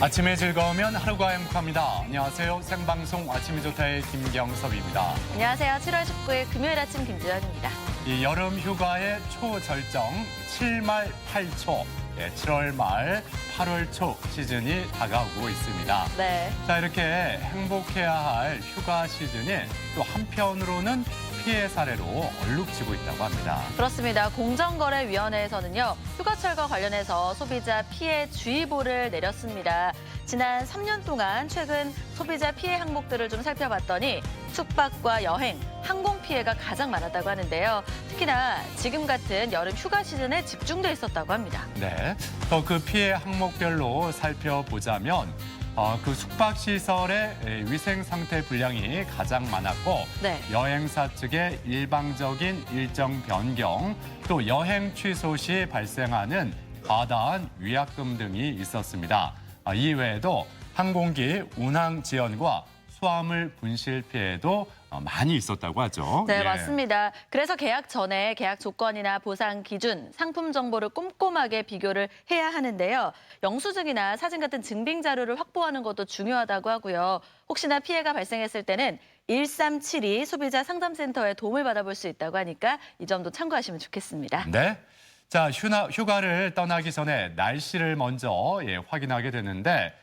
아침에 즐거우면 하루가 행복합니다. 안녕하세요. 생방송 아침이 좋다의 김경섭입니다. 안녕하세요. 7월 19일 금요일 아침 김지연입니다. 이 여름 휴가의 초절정 7말 8초, 7월 말 8월 초 시즌이 다가오고 있습니다. 네. 자, 이렇게 행복해야 할 휴가 시즌이 또 한편으로는 피해 사례로 얼룩지고 있다고 합니다. 그렇습니다. 공정거래위원회에서는요, 휴가철과 관련해서 소비자 피해 주의보를 내렸습니다. 지난 3년 동안 최근 소비자 피해 항목들을 좀 살펴봤더니 숙박과 여행, 항공 피해가 가장 많았다고 하는데요. 특히나 지금 같은 여름 휴가 시즌에 집중돼 있었다고 합니다. 네, 또 그 피해 항목별로 살펴보자면 그 숙박시설의 위생 상태 불량이 가장 많았고 네. 여행사 측의 일방적인 일정 변경, 또 여행 취소 시 발생하는 과다한 위약금 등이 있었습니다. 이외에도 항공기 운항 지연과 수화물 분실 피해도 많이 있었다고 하죠. 네, 예. 맞습니다. 그래서 계약 전에 계약 조건이나 보상 기준, 상품 정보를 꼼꼼하게 비교를 해야 하는데요. 영수증이나 사진 같은 증빙 자료를 확보하는 것도 중요하다고 하고요. 혹시나 피해가 발생했을 때는 1372 소비자 상담센터에 도움을 받아볼 수 있다고 하니까 이 점도 참고하시면 좋겠습니다. 네. 자, 휴가를 떠나기 전에 날씨를 먼저 확인하게 되는데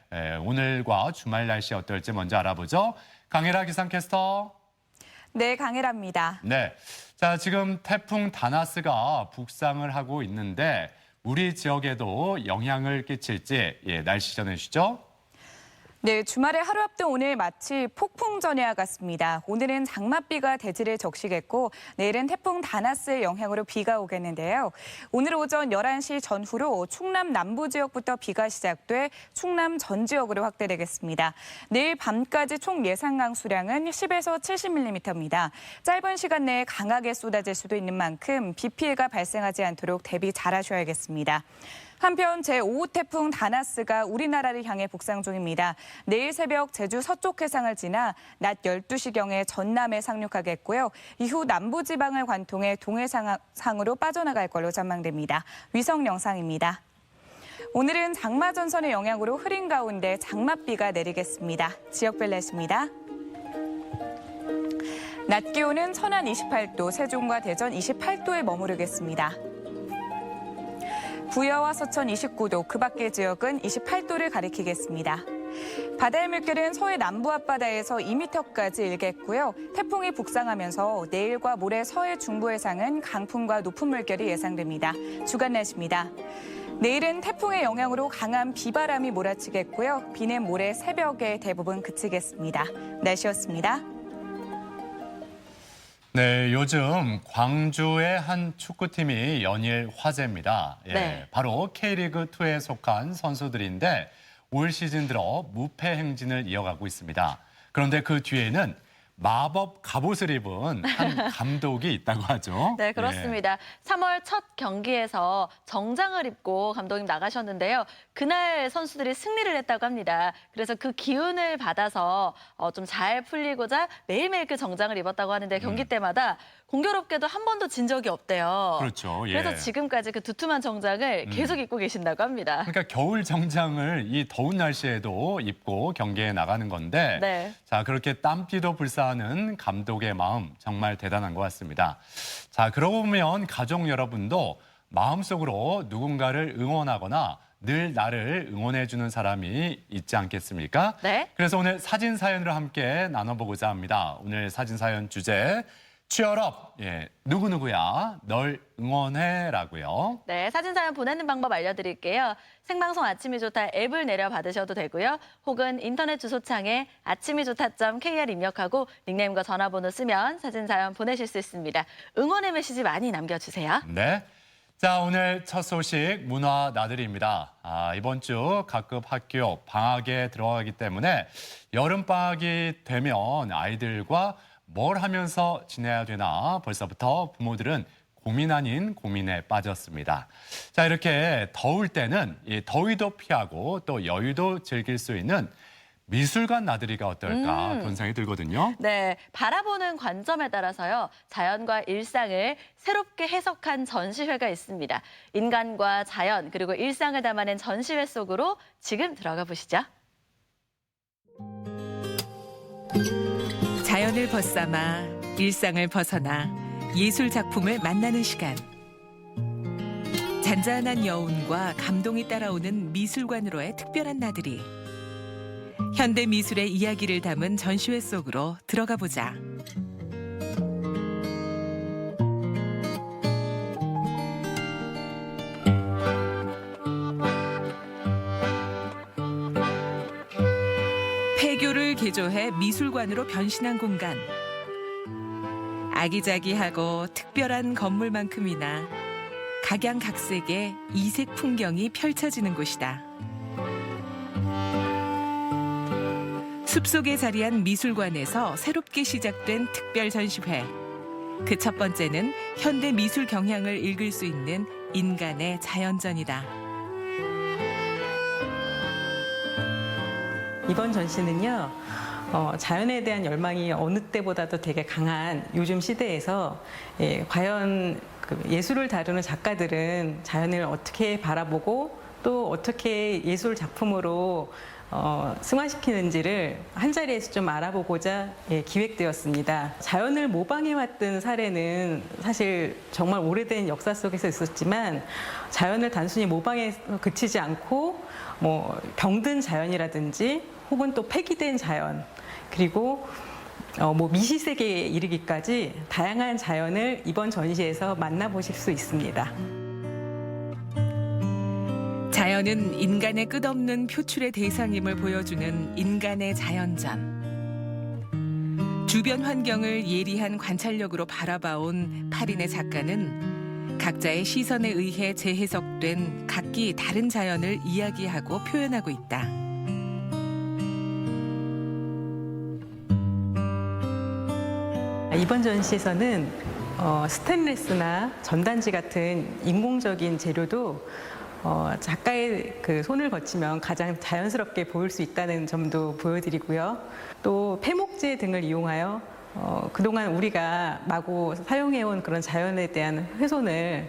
오늘과 주말 날씨 어떨지 먼저 알아보죠. 강혜라 기상캐스터. 네, 강혜라입니다. 네. 자, 지금 태풍 다나스가 북상을 하고 있는데 우리 지역에도 영향을 끼칠지 날씨 전해주시죠. 네, 주말에 하루 앞둔 오늘 마치 폭풍 전야와 같습니다. 오늘은 장맛비가 대지를 적시겠고 내일은 태풍 다나스의 영향으로 비가 오겠는데요. 오늘 오전 11시 전후로 충남 남부 지역부터 비가 시작돼 충남 전 지역으로 확대되겠습니다. 내일 밤까지 총 예상 강수량은 10에서 70mm입니다. 짧은 시간 내에 강하게 쏟아질 수도 있는 만큼 비 피해가 발생하지 않도록 대비 잘하셔야겠습니다. 한편 제5호 태풍 다나스가 우리나라를 향해 북상 중입니다. 내일 새벽 제주 서쪽 해상을 지나 낮 12시경에 전남에 상륙하겠고요. 이후 남부지방을 관통해 동해상으로 빠져나갈 걸로 전망됩니다. 위성 영상입니다. 오늘은 장마전선의 영향으로 흐린 가운데 장맛비가 내리겠습니다. 지역별 날씨입니다. 낮 기온은 천안 28도, 세종과 대전 28도에 머무르겠습니다. 부여와 서천 29도, 그 밖의 지역은 28도를 가리키겠습니다. 바다의 물결은 서해 남부 앞바다에서 2m까지 일겠고요. 태풍이 북상하면서 내일과 모레 서해 중부 해상은 강풍과 높은 물결이 예상됩니다. 주간 날씨입니다. 내일은 태풍의 영향으로 강한 비바람이 몰아치겠고요. 비는 모레 새벽에 대부분 그치겠습니다. 날씨였습니다. 네, 요즘 광주의 한 축구팀이 연일 화제입니다. 네. 바로 K리그2에 속한 선수들인데 올 시즌 들어 무패 행진을 이어가고 있습니다. 그런데 그 뒤에는 마법 갑옷을 입은 한 감독이 있다고 하죠. 네, 그렇습니다. 3월 첫 경기에서 정장을 입고 감독님 나가셨는데요. 그날 선수들이 승리를 했다고 합니다. 그래서 그 기운을 받아서 좀 잘 풀리고자 매일매일 그 정장을 입었다고 하는데 경기 때마다 공교롭게도 한 번도 진 적이 없대요. 그렇죠. 예. 그래서 지금까지 그 두툼한 정장을 계속 입고 계신다고 합니다. 그러니까 겨울 정장을 이 더운 날씨에도 입고 경기에 나가는 건데 네. 자, 그렇게 땀띠도 불사하는 감독의 마음 정말 대단한 것 같습니다. 자, 그러고 보면 가족 여러분도 마음속으로 누군가를 응원하거나 늘 나를 응원해주는 사람이 있지 않겠습니까? 네. 그래서 오늘 사진 사연으로 함께 나눠보고자 합니다. 오늘 사진 사연 주제 취얼업, 누구누구야 널 응원해라고요. 네, 사진 사연 보내는 방법 알려드릴게요. 생방송 아침이 좋다 앱을 내려 받으셔도 되고요. 혹은 인터넷 주소창에 아침이좋다.kr 입력하고 닉네임과 전화번호 쓰면 사진 사연 보내실 수 있습니다. 응원의 메시지 많이 남겨주세요. 네. 자, 오늘 첫 소식 문화 나들이입니다. 이번 주 각급 학교 방학에 들어가기 때문에 여름방학이 되면 아이들과 뭘 하면서 지내야 되나 벌써부터 부모들은 고민 아닌 고민에 빠졌습니다. 자, 이렇게 더울 때는 이 더위도 피하고 또 여유도 즐길 수 있는 미술관 나들이가 어떨까 그런 생각이 들거든요. 네, 바라보는 관점에 따라서요, 자연과 일상을 새롭게 해석한 전시회가 있습니다. 인간과 자연, 그리고 일상을 담아낸 전시회 속으로 지금 들어가 보시죠. 자연을 벗삼아 일상을 벗어나 예술 작품을 만나는 시간. 잔잔한 여운과 감동이 따라오는 미술관으로의 특별한 나들이. 현대 미술의 이야기를 담은 전시회 속으로 들어가 보자. 폐교를 개조해 미술관으로 변신한 공간. 아기자기하고 특별한 건물만큼이나 각양각색의 이색 풍경이 펼쳐지는 곳이다. 숲속에 자리한 미술관에서 새롭게 시작된 특별 전시회. 그 첫 번째는 현대 미술 경향을 읽을 수 있는 인간의 자연전이다. 이번 전시는요, 자연에 대한 열망이 어느 때보다도 되게 강한 요즘 시대에서 과연 그 예술을 다루는 작가들은 자연을 어떻게 바라보고 또 어떻게 예술 작품으로 승화시키는지를 한자리에서 좀 알아보고자 기획되었습니다. 자연을 모방해왔던 사례는 사실 정말 오래된 역사 속에서 있었지만 자연을 단순히 모방에 그치지 않고 뭐 병든 자연이라든지 혹은 또 폐기된 자연 그리고 뭐 미시세계에 이르기까지 다양한 자연을 이번 전시에서 만나보실 수 있습니다. 자연은 인간의 끝없는 표출의 대상임을 보여주는 인간의 자연전. 주변 환경을 예리한 관찰력으로 바라봐온 파린의 작가는 각자의 시선에 의해 재해석된 각기 다른 자연을 이야기하고 표현하고 있다. 이번 전시에서는 스테인리스나 전단지 같은 인공적인 재료도 작가의 그 손을 거치면 가장 자연스럽게 보일 수 있다는 점도 보여드리고요. 또 폐목재 등을 이용하여 그동안 우리가 마구 사용해온 그런 자연에 대한 훼손을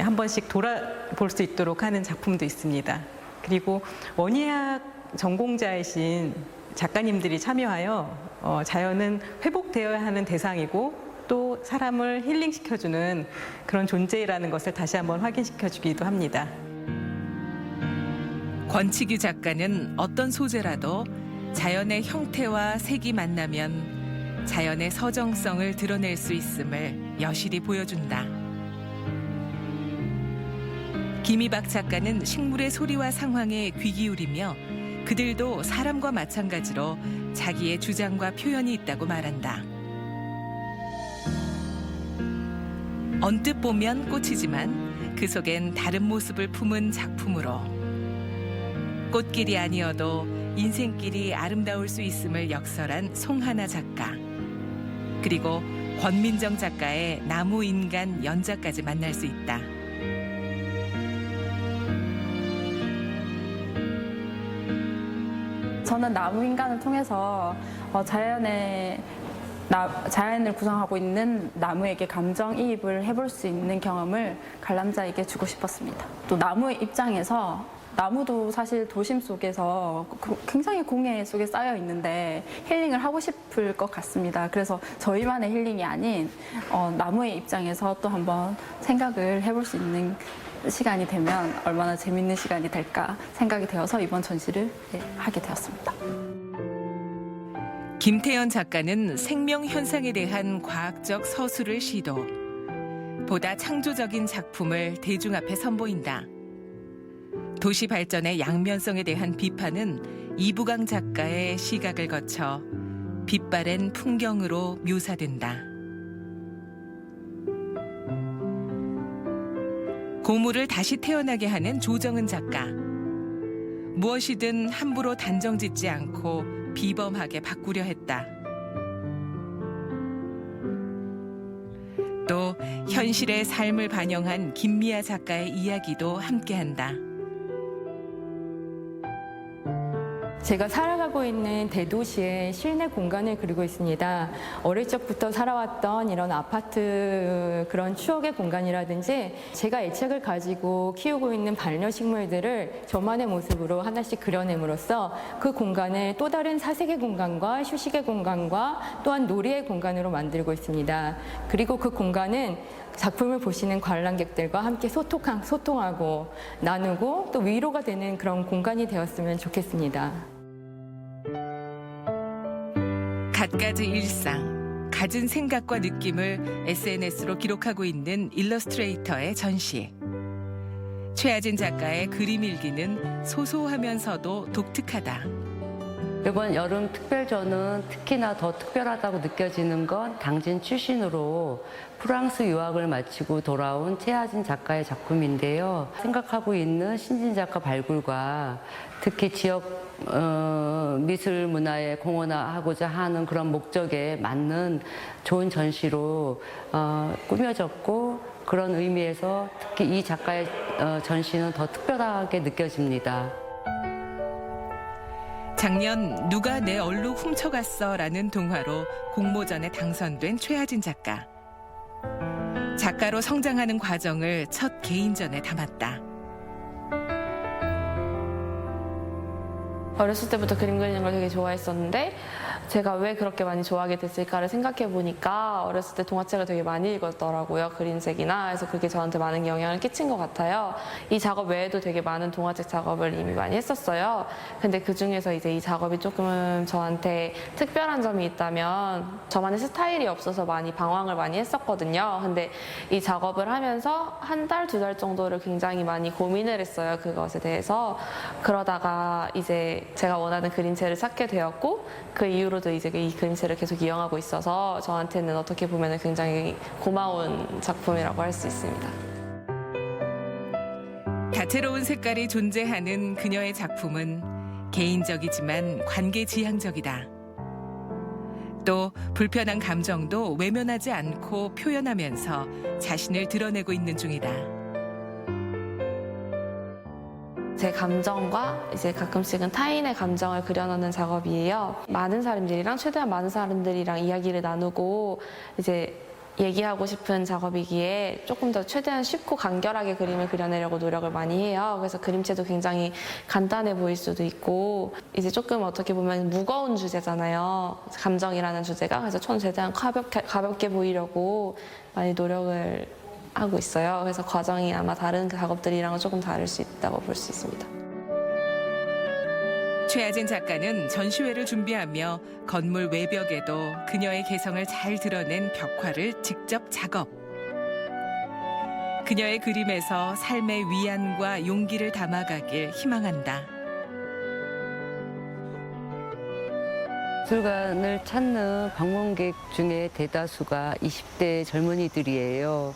한 번씩 돌아볼 수 있도록 하는 작품도 있습니다. 그리고 원예학 전공자이신 작가님들이 참여하여 자연은 회복되어야 하는 대상이고 또 사람을 힐링시켜주는 그런 존재라는 것을 다시 한번 확인시켜주기도 합니다. 권치규 작가는 어떤 소재라도 자연의 형태와 색이 만나면 자연의 서정성을 드러낼 수 있음을 여실히 보여준다. 김희박 작가는 식물의 소리와 상황에 귀 기울이며 그들도 사람과 마찬가지로 자기의 주장과 표현이 있다고 말한다. 언뜻 보면 꽃이지만 그 속엔 다른 모습을 품은 작품으로 꽃길이 아니어도 인생길이 아름다울 수 있음을 역설한 송하나 작가 그리고 권민정 작가의 나무인간 연자까지 만날 수 있다. 저는 나무인간을 통해서 자연을 구성하고 있는 나무에게 감정이입을 해볼 수 있는 경험을 관람자에게 주고 싶었습니다. 또 나무의 입장에서 나무도 사실 도심 속에서 굉장히 공해 속에 쌓여 있는데 힐링을 하고 싶을 것 같습니다. 그래서 저희만의 힐링이 아닌 나무의 입장에서 또 한번 생각을 해볼 수 있는 시간이 되면 얼마나 재밌는 시간이 될까 생각이 되어서 이번 전시를 하게 되었습니다. 김태연 작가는 생명 현상에 대한 과학적 서술을 시도. 보다 창조적인 작품을 대중 앞에 선보인다. 도시 발전의 양면성에 대한 비판은 이부강 작가의 시각을 거쳐 빛바랜 풍경으로 묘사된다. 고물을 다시 태어나게 하는 조정은 작가. 무엇이든 함부로 단정짓지 않고 비범하게 바꾸려 했다. 또 현실의 삶을 반영한 김미아 작가의 이야기도 함께한다. 제가 살아가고 있는 대도시의 실내 공간을 그리고 있습니다. 어릴 적부터 살아왔던 이런 아파트 그런 추억의 공간이라든지 제가 애착을 가지고 키우고 있는 반려식물들을 저만의 모습으로 하나씩 그려냄으로써 그 공간을 또 다른 사색의 공간과 휴식의 공간과 또한 놀이의 공간으로 만들고 있습니다. 그리고 그 공간은 작품을 보시는 관람객들과 함께 소통하고 나누고 또 위로가 되는 그런 공간이 되었으면 좋겠습니다. 갖가지 일상, 갖은 생각과 느낌을 SNS로 기록하고 있는 일러스트레이터의 전시. 최하진 작가의 그림 일기는 소소하면서도 독특하다. 이번 여름 특별전은 특히나 더 특별하다고 느껴지는 건 당진 출신으로 프랑스 유학을 마치고 돌아온 최하진 작가의 작품인데요. 생각하고 있는 신진 작가 발굴과 특히 지역 미술 문화에 공헌하고자 하는 그런 목적에 맞는 좋은 전시로 꾸며졌고 그런 의미에서 특히 이 작가의 전시는 더 특별하게 느껴집니다. 작년 누가 내 얼룩 훔쳐갔어 라는 동화로 공모전에 당선된 최하진 작가. 작가로 성장하는 과정을 첫 개인전에 담았다. 어렸을 때부터 그림 그리는 걸 되게 좋아했었는데 제가 왜 그렇게 많이 좋아하게 됐을까를 생각해 보니까 어렸을 때 동화책을 되게 많이 읽었더라고요. 그림책이나. 그래서 그게 저한테 많은 영향을 끼친 것 같아요. 이 작업 외에도 되게 많은 동화책 작업을 이미 많이 했었어요. 근데 그중에서 이제 이 작업이 조금 저한테 특별한 점이 있다면 저만의 스타일이 없어서 많이 방황을 많이 했었거든요. 근데 이 작업을 하면서 한 달, 두 달 정도를 굉장히 많이 고민을 했어요. 그것에 대해서. 그러다가 이제 제가 원하는 그림체를 찾게 되었고 그 이후로도 이제 이 그림체를 계속 이용하고 있어서 저한테는 어떻게 보면 굉장히 고마운 작품이라고 할 수 있습니다. 다채로운 색깔이 존재하는 그녀의 작품은 개인적이지만 관계지향적이다. 또 불편한 감정도 외면하지 않고 표현하면서 자신을 드러내고 있는 중이다. 제 감정과 이제 가끔씩은 타인의 감정을 그려넣는 작업이에요. 많은 사람들이랑 최대한 많은 사람들이랑 이야기를 나누고 이제 얘기하고 싶은 작업이기에 조금 더 최대한 쉽고 간결하게 그림을 그려내려고 노력을 많이 해요. 그래서 그림체도 굉장히 간단해 보일 수도 있고 이제 조금 어떻게 보면 무거운 주제잖아요. 감정이라는 주제가. 그래서 전 최대한 가볍게 보이려고 많이 노력을 하고 있어요. 그래서 과정이 아마 다른 작업들이랑은 조금 다를 수 있다고 볼 수 있습니다. 최하진 작가는 전시회를 준비하며 건물 외벽에도 그녀의 개성을 잘 드러낸 벽화를 직접 작업. 그녀의 그림에서 삶의 위안과 용기를 담아가길 희망한다. 미술관을 찾는 방문객 중에 대다수가 20대 젊은이들이에요.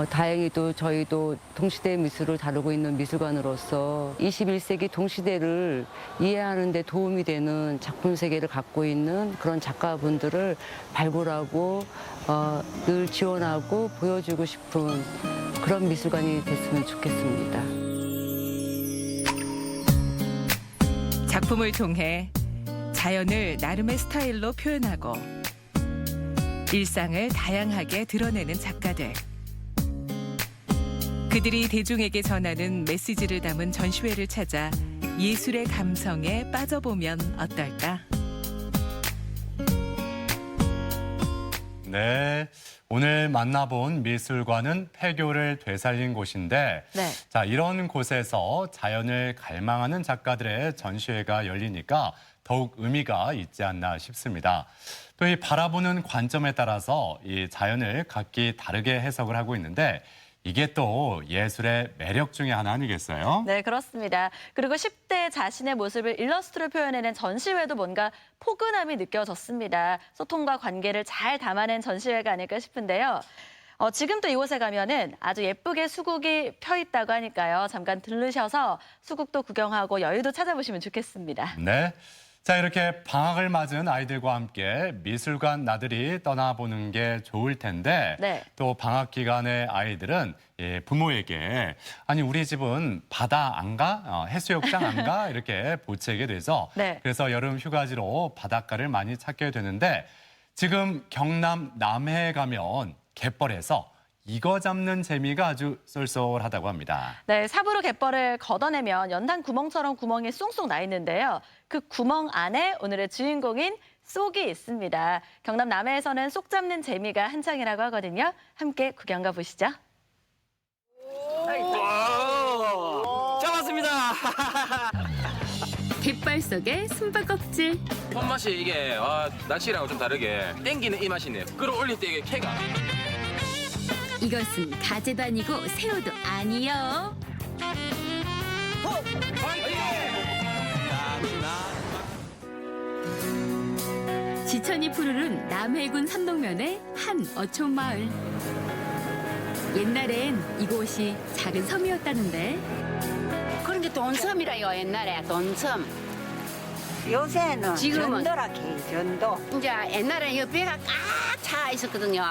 다행히도 저희도 동시대 미술을 다루고 있는 미술관으로서 21세기 동시대를 이해하는 데 도움이 되는 작품 세계를 갖고 있는 그런 작가분들을 발굴하고 늘 지원하고 보여주고 싶은 그런 미술관이 됐으면 좋겠습니다. 작품을 통해 자연을 나름의 스타일로 표현하고 일상을 다양하게 드러내는 작가들. 그들이 대중에게 전하는 메시지를 담은 전시회를 찾아 예술의 감성에 빠져보면 어떨까? 네, 오늘 만나본 미술관은 폐교를 되살린 곳인데 네. 자, 이런 곳에서 자연을 갈망하는 작가들의 전시회가 열리니까 더욱 의미가 있지 않나 싶습니다. 또 이 바라보는 관점에 따라서 이 자연을 각기 다르게 해석을 하고 있는데 이게 또 예술의 매력 중에 하나 아니겠어요? 네, 그렇습니다. 그리고 10대 자신의 모습을 일러스트로 표현해낸 전시회도 뭔가 포근함이 느껴졌습니다. 소통과 관계를 잘 담아낸 전시회가 아닐까 싶은데요. 지금 또 이곳에 가면은 아주 예쁘게 수국이 펴 있다고 하니까요. 잠깐 들르셔서 수국도 구경하고 여유도 찾아보시면 좋겠습니다. 네. 자, 이렇게 방학을 맞은 아이들과 함께 미술관 나들이 떠나보는 게 좋을 텐데 네. 또 방학 기간에 아이들은 부모에게 아니 우리 집은 바다 안 가? 해수욕장 안 가? 이렇게 보채게 돼서 네. 그래서 여름 휴가지로 바닷가를 많이 찾게 되는데 지금 경남 남해에 가면 갯벌에서 이거 잡는 재미가 아주 쏠쏠하다고 합니다. 네, 삽으로 갯벌을 걷어내면 연탄 구멍처럼 구멍이 쏙쏙 나 있는데요. 그 구멍 안에 오늘의 주인공인 쏙이 있습니다. 경남 남해에서는 쏙 잡는 재미가 한창이라고 하거든요. 함께 구경 가보시죠. 잡았습니다. 갯벌 속의 숨바꼭질. 손맛이 이게 낚시랑 좀 다르게 땡기는 이 맛이네요. 끌어올릴 때 이게 캐가. 이것은 가재도 아니고 새우도 아니요. 지천이 푸르른 남해군 삼동면의 한 어촌 마을. 옛날엔 이곳이 작은 섬이었다는데 그런 게 돈섬이라요. 옛날에 돈섬. 요새는 지금은- 전도라케 전도. 이제 옛날에 이 배가 꽉 차 있었거든요.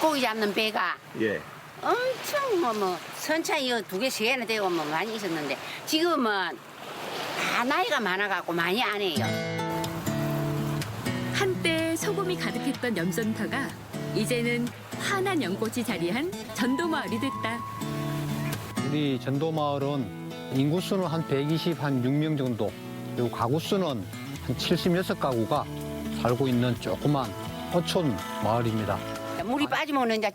고기 잡는 배가. 예. 엄청 뭐 선차이 2개, 3개나 되고 뭐 많이 있었는데 지금은 다 나이가 많아갖고 많이 안 해요. 한때 소금이 가득했던 염전터가 이제는 환한 연꽃이 자리한 전도마을이 됐다. 우리 전도마을은 인구수는 한 126명 정도, 그리고 가구수는 한 76가구가 살고 있는 조그만 어촌 마을입니다. 물이 빠지면 이제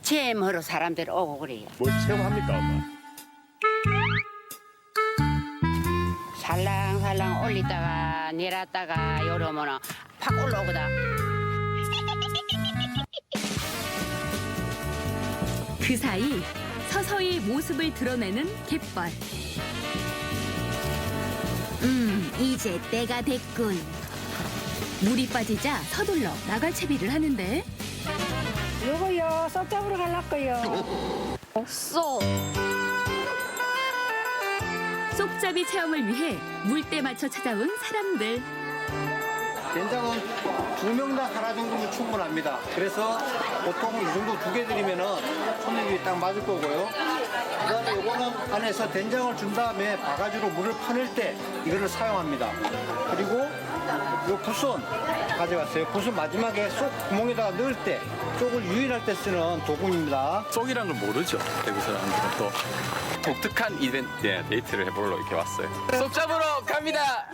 체험하러 사람들 오고 그래요. 뭐 체험합니까, 엄마? 살랑살랑 올리다가 내렸다가 이러면 팍 올라오거든. 그 사이 서서히 모습을 드러내는 갯벌. 이제 때가 됐군. 물이 빠지자 서둘러 나갈 채비를 하는데 요거요, 쏙 잡으러 갈라거요. 쏙잡이 체험을 위해 물때 맞춰 찾아온 사람들. 된장은 2명 다 하나 정도면 충분합니다. 그래서 보통 이 정도 2개 드리면은 손님이 딱 맞을 거고요. 그다음에 요거는 안에서 된장을 준 다음에 바가지로 물을 퍼낼 때 이거를 사용합니다. 그리고 요 붓손 가져갔어요. 붓은 마지막에 쏙 구멍에다가 넣을 때 쪽을 유인할 때 쓰는 도구입니다. 쏙이란 걸 모르죠. 대구 사람들은 또 독특한 이벤트 데이트를 해보러 이렇게 왔어요. 쏙 잡으러 갑니다.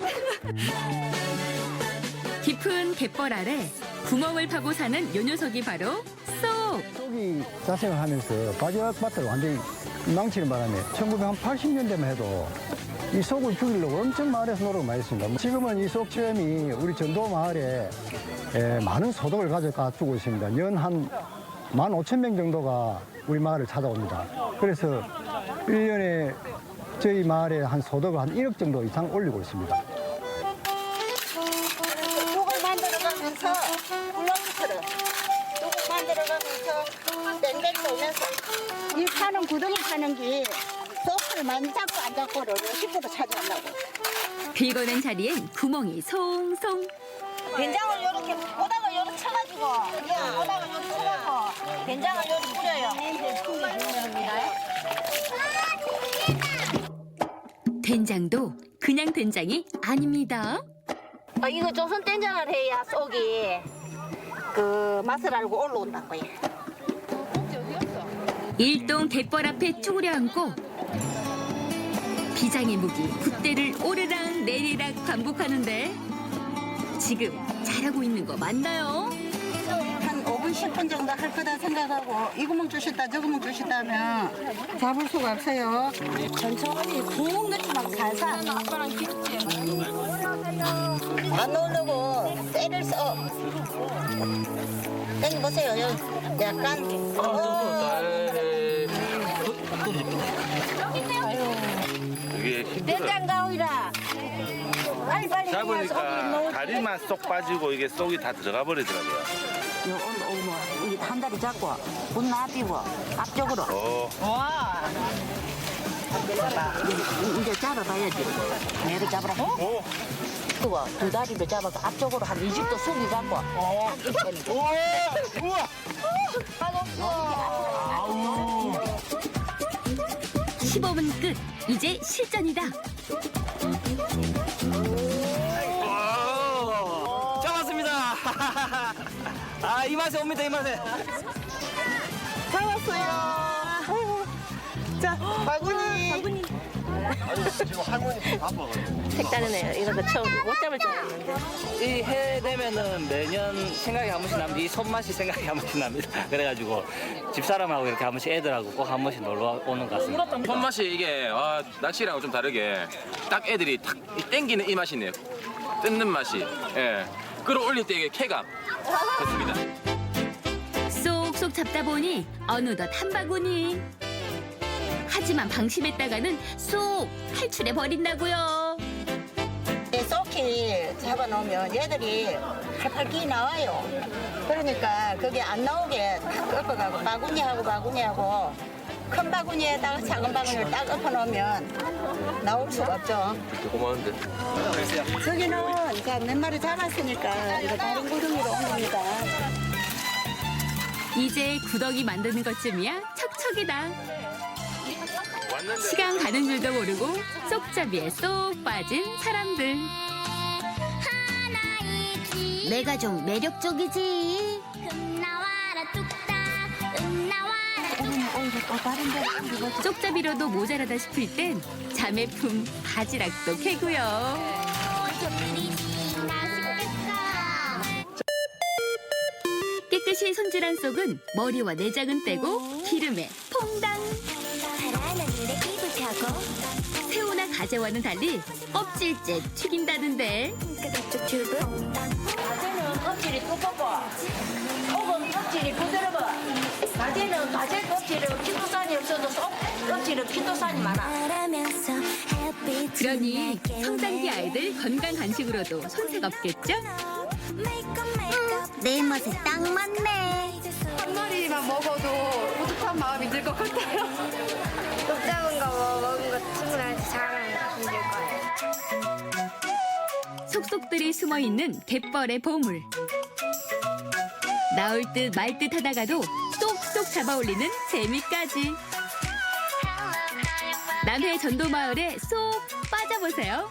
깊은 갯벌 아래 구멍을 파고 사는 요 녀석이 바로 쏙. 쏙이 자생을 하면서 바지락밭을 완전히 망치는 바람에 1980년대만 해도 이 쏙을 죽이려고 엄청 마을에서 노력을 많이 했습니다. 지금은 이 쏙 체험이 우리 전도 마을에 많은 소득을 가져가 주고 있습니다. 연 한 15,000명 정도가 우리 마을을 찾아옵니다. 그래서 1년에 저희 마을에 한 소득을 한 1억 정도 이상 올리고 있습니다. 쏙을 만들어가면서 굴렁이처럼 쏙을 만들어가면서 땡땡 돌면서 이 파는 구덩이 파는 게 쏙을 많이 잡고 안 잡고를 식구도 찾아온다고. 긁어낸 자리엔 구멍이 송송. 된장을 이렇게 오다가 이렇게 쳐가지고 오다가 이렇게 쳐가지고 된장을 이렇게 뿌려요. 된장도 그냥 된장이 아닙니다. 이거 조선 된장을 해야 쏙이 그 맛을 알고 올라온다고요. 일동 갯벌 앞에 쭈그려 앉고 비장의 무기 굿대를 오르락 내리락 반복하는데 지금 잘하고 있는 거 맞나요? 한 5분, 10분 정도 할 거다 생각하고 이 구멍 주셨다 저 구멍 주셨다 하면 잡을 수가 없어요. 천천히 붕 넣지 말고 살살. 안 넣으려고 쇠를 써. 여기 보세요. 여기 약간 이게 된장 가오이라. 빨리 잡으니까 다리만 쏙 빠지고 이게 쏙이 다 들어가 버리더라고요. 한 다리 잡고 문 놔비고 앞쪽으로. 와. 봐봐. 이제 잡아봐야지. 내를 잡으라. 그거 두 다리를 잡아서 앞쪽으로 한 20도 숙이갖고. 우와! 15분 끝. 이제 실전이다. 잡았습니다. 아, 이 맛에 옵니다, 이 맛에. 잡았어요. 자, 바구니. 지금 할머니 바빠. 색다르네요. 이런 거 처음 못 잡을 줄 알았는데. 이 해 되면은 매년 생각이 한 번씩 납니다. 이 손맛이 생각이 한 번씩 납니다. 그래가지고 집사람하고 이렇게 한 번씩 애들하고 꼭 한 번씩 놀러 오는 것 같습니다. 손맛이 이게 낚시랑 좀 다르게 딱 애들이 탁 땡기는 이 맛이네요. 뜯는 맛이. 예. 끌어올릴 때 이게 쾌감. 좋습니다. 쏙쏙 잡다 보니 어느덧 한 바구니. 하지만 방심했다가는 쏙 탈출해 버린다고요. 쏙히 잡아놓으면 얘들이 팔팔 끼 나와요. 그러니까 그게 안 나오게 딱 엎어가고 바구니하고 큰 바구니에다가 작은 바구니를 딱 엎어놓으면 나올 수가 없죠. 고마운데. 저기는 자, 몇 마리 잡았으니까 이거 다른 구덩이로 옮깁니다. 이제 구덩이 만드는 것쯤이야 척척이다. 시간 가는 줄도 모르고 쏙잡이에 쏙 빠진 사람들. 내가 좀 매력적이지. 쪽잡이로도 모자라다 싶을 땐 자매품 바지락도 캐고요. 깨끗이 손질한 쏙은 머리와 내장은 떼고 기름에 퐁당. 새우나 가재와는 달리 껍질째 튀긴다는데. 가재는 껍질이 두껍고 속은 껍질이 부드러워. 가재는 가재 껍질은 피도산이 없어도 속 껍질은 피도산이 많아. 그러니 성장기 아이들 건강 간식으로도 손색 없겠죠? 내 입맛에 딱 맞네. 한 마리만 먹어도 뿌듯한 마음이 들 것 같아요. 속 작은 거 먹은 거 친구들한테 자랑해줄 거예요. 속속들이 숨어있는 갯벌의 보물. 나올 듯 말 듯 하다가도 쏙쏙 잡아올리는 재미까지. 남해 전도마을에 쏙 빠져보세요.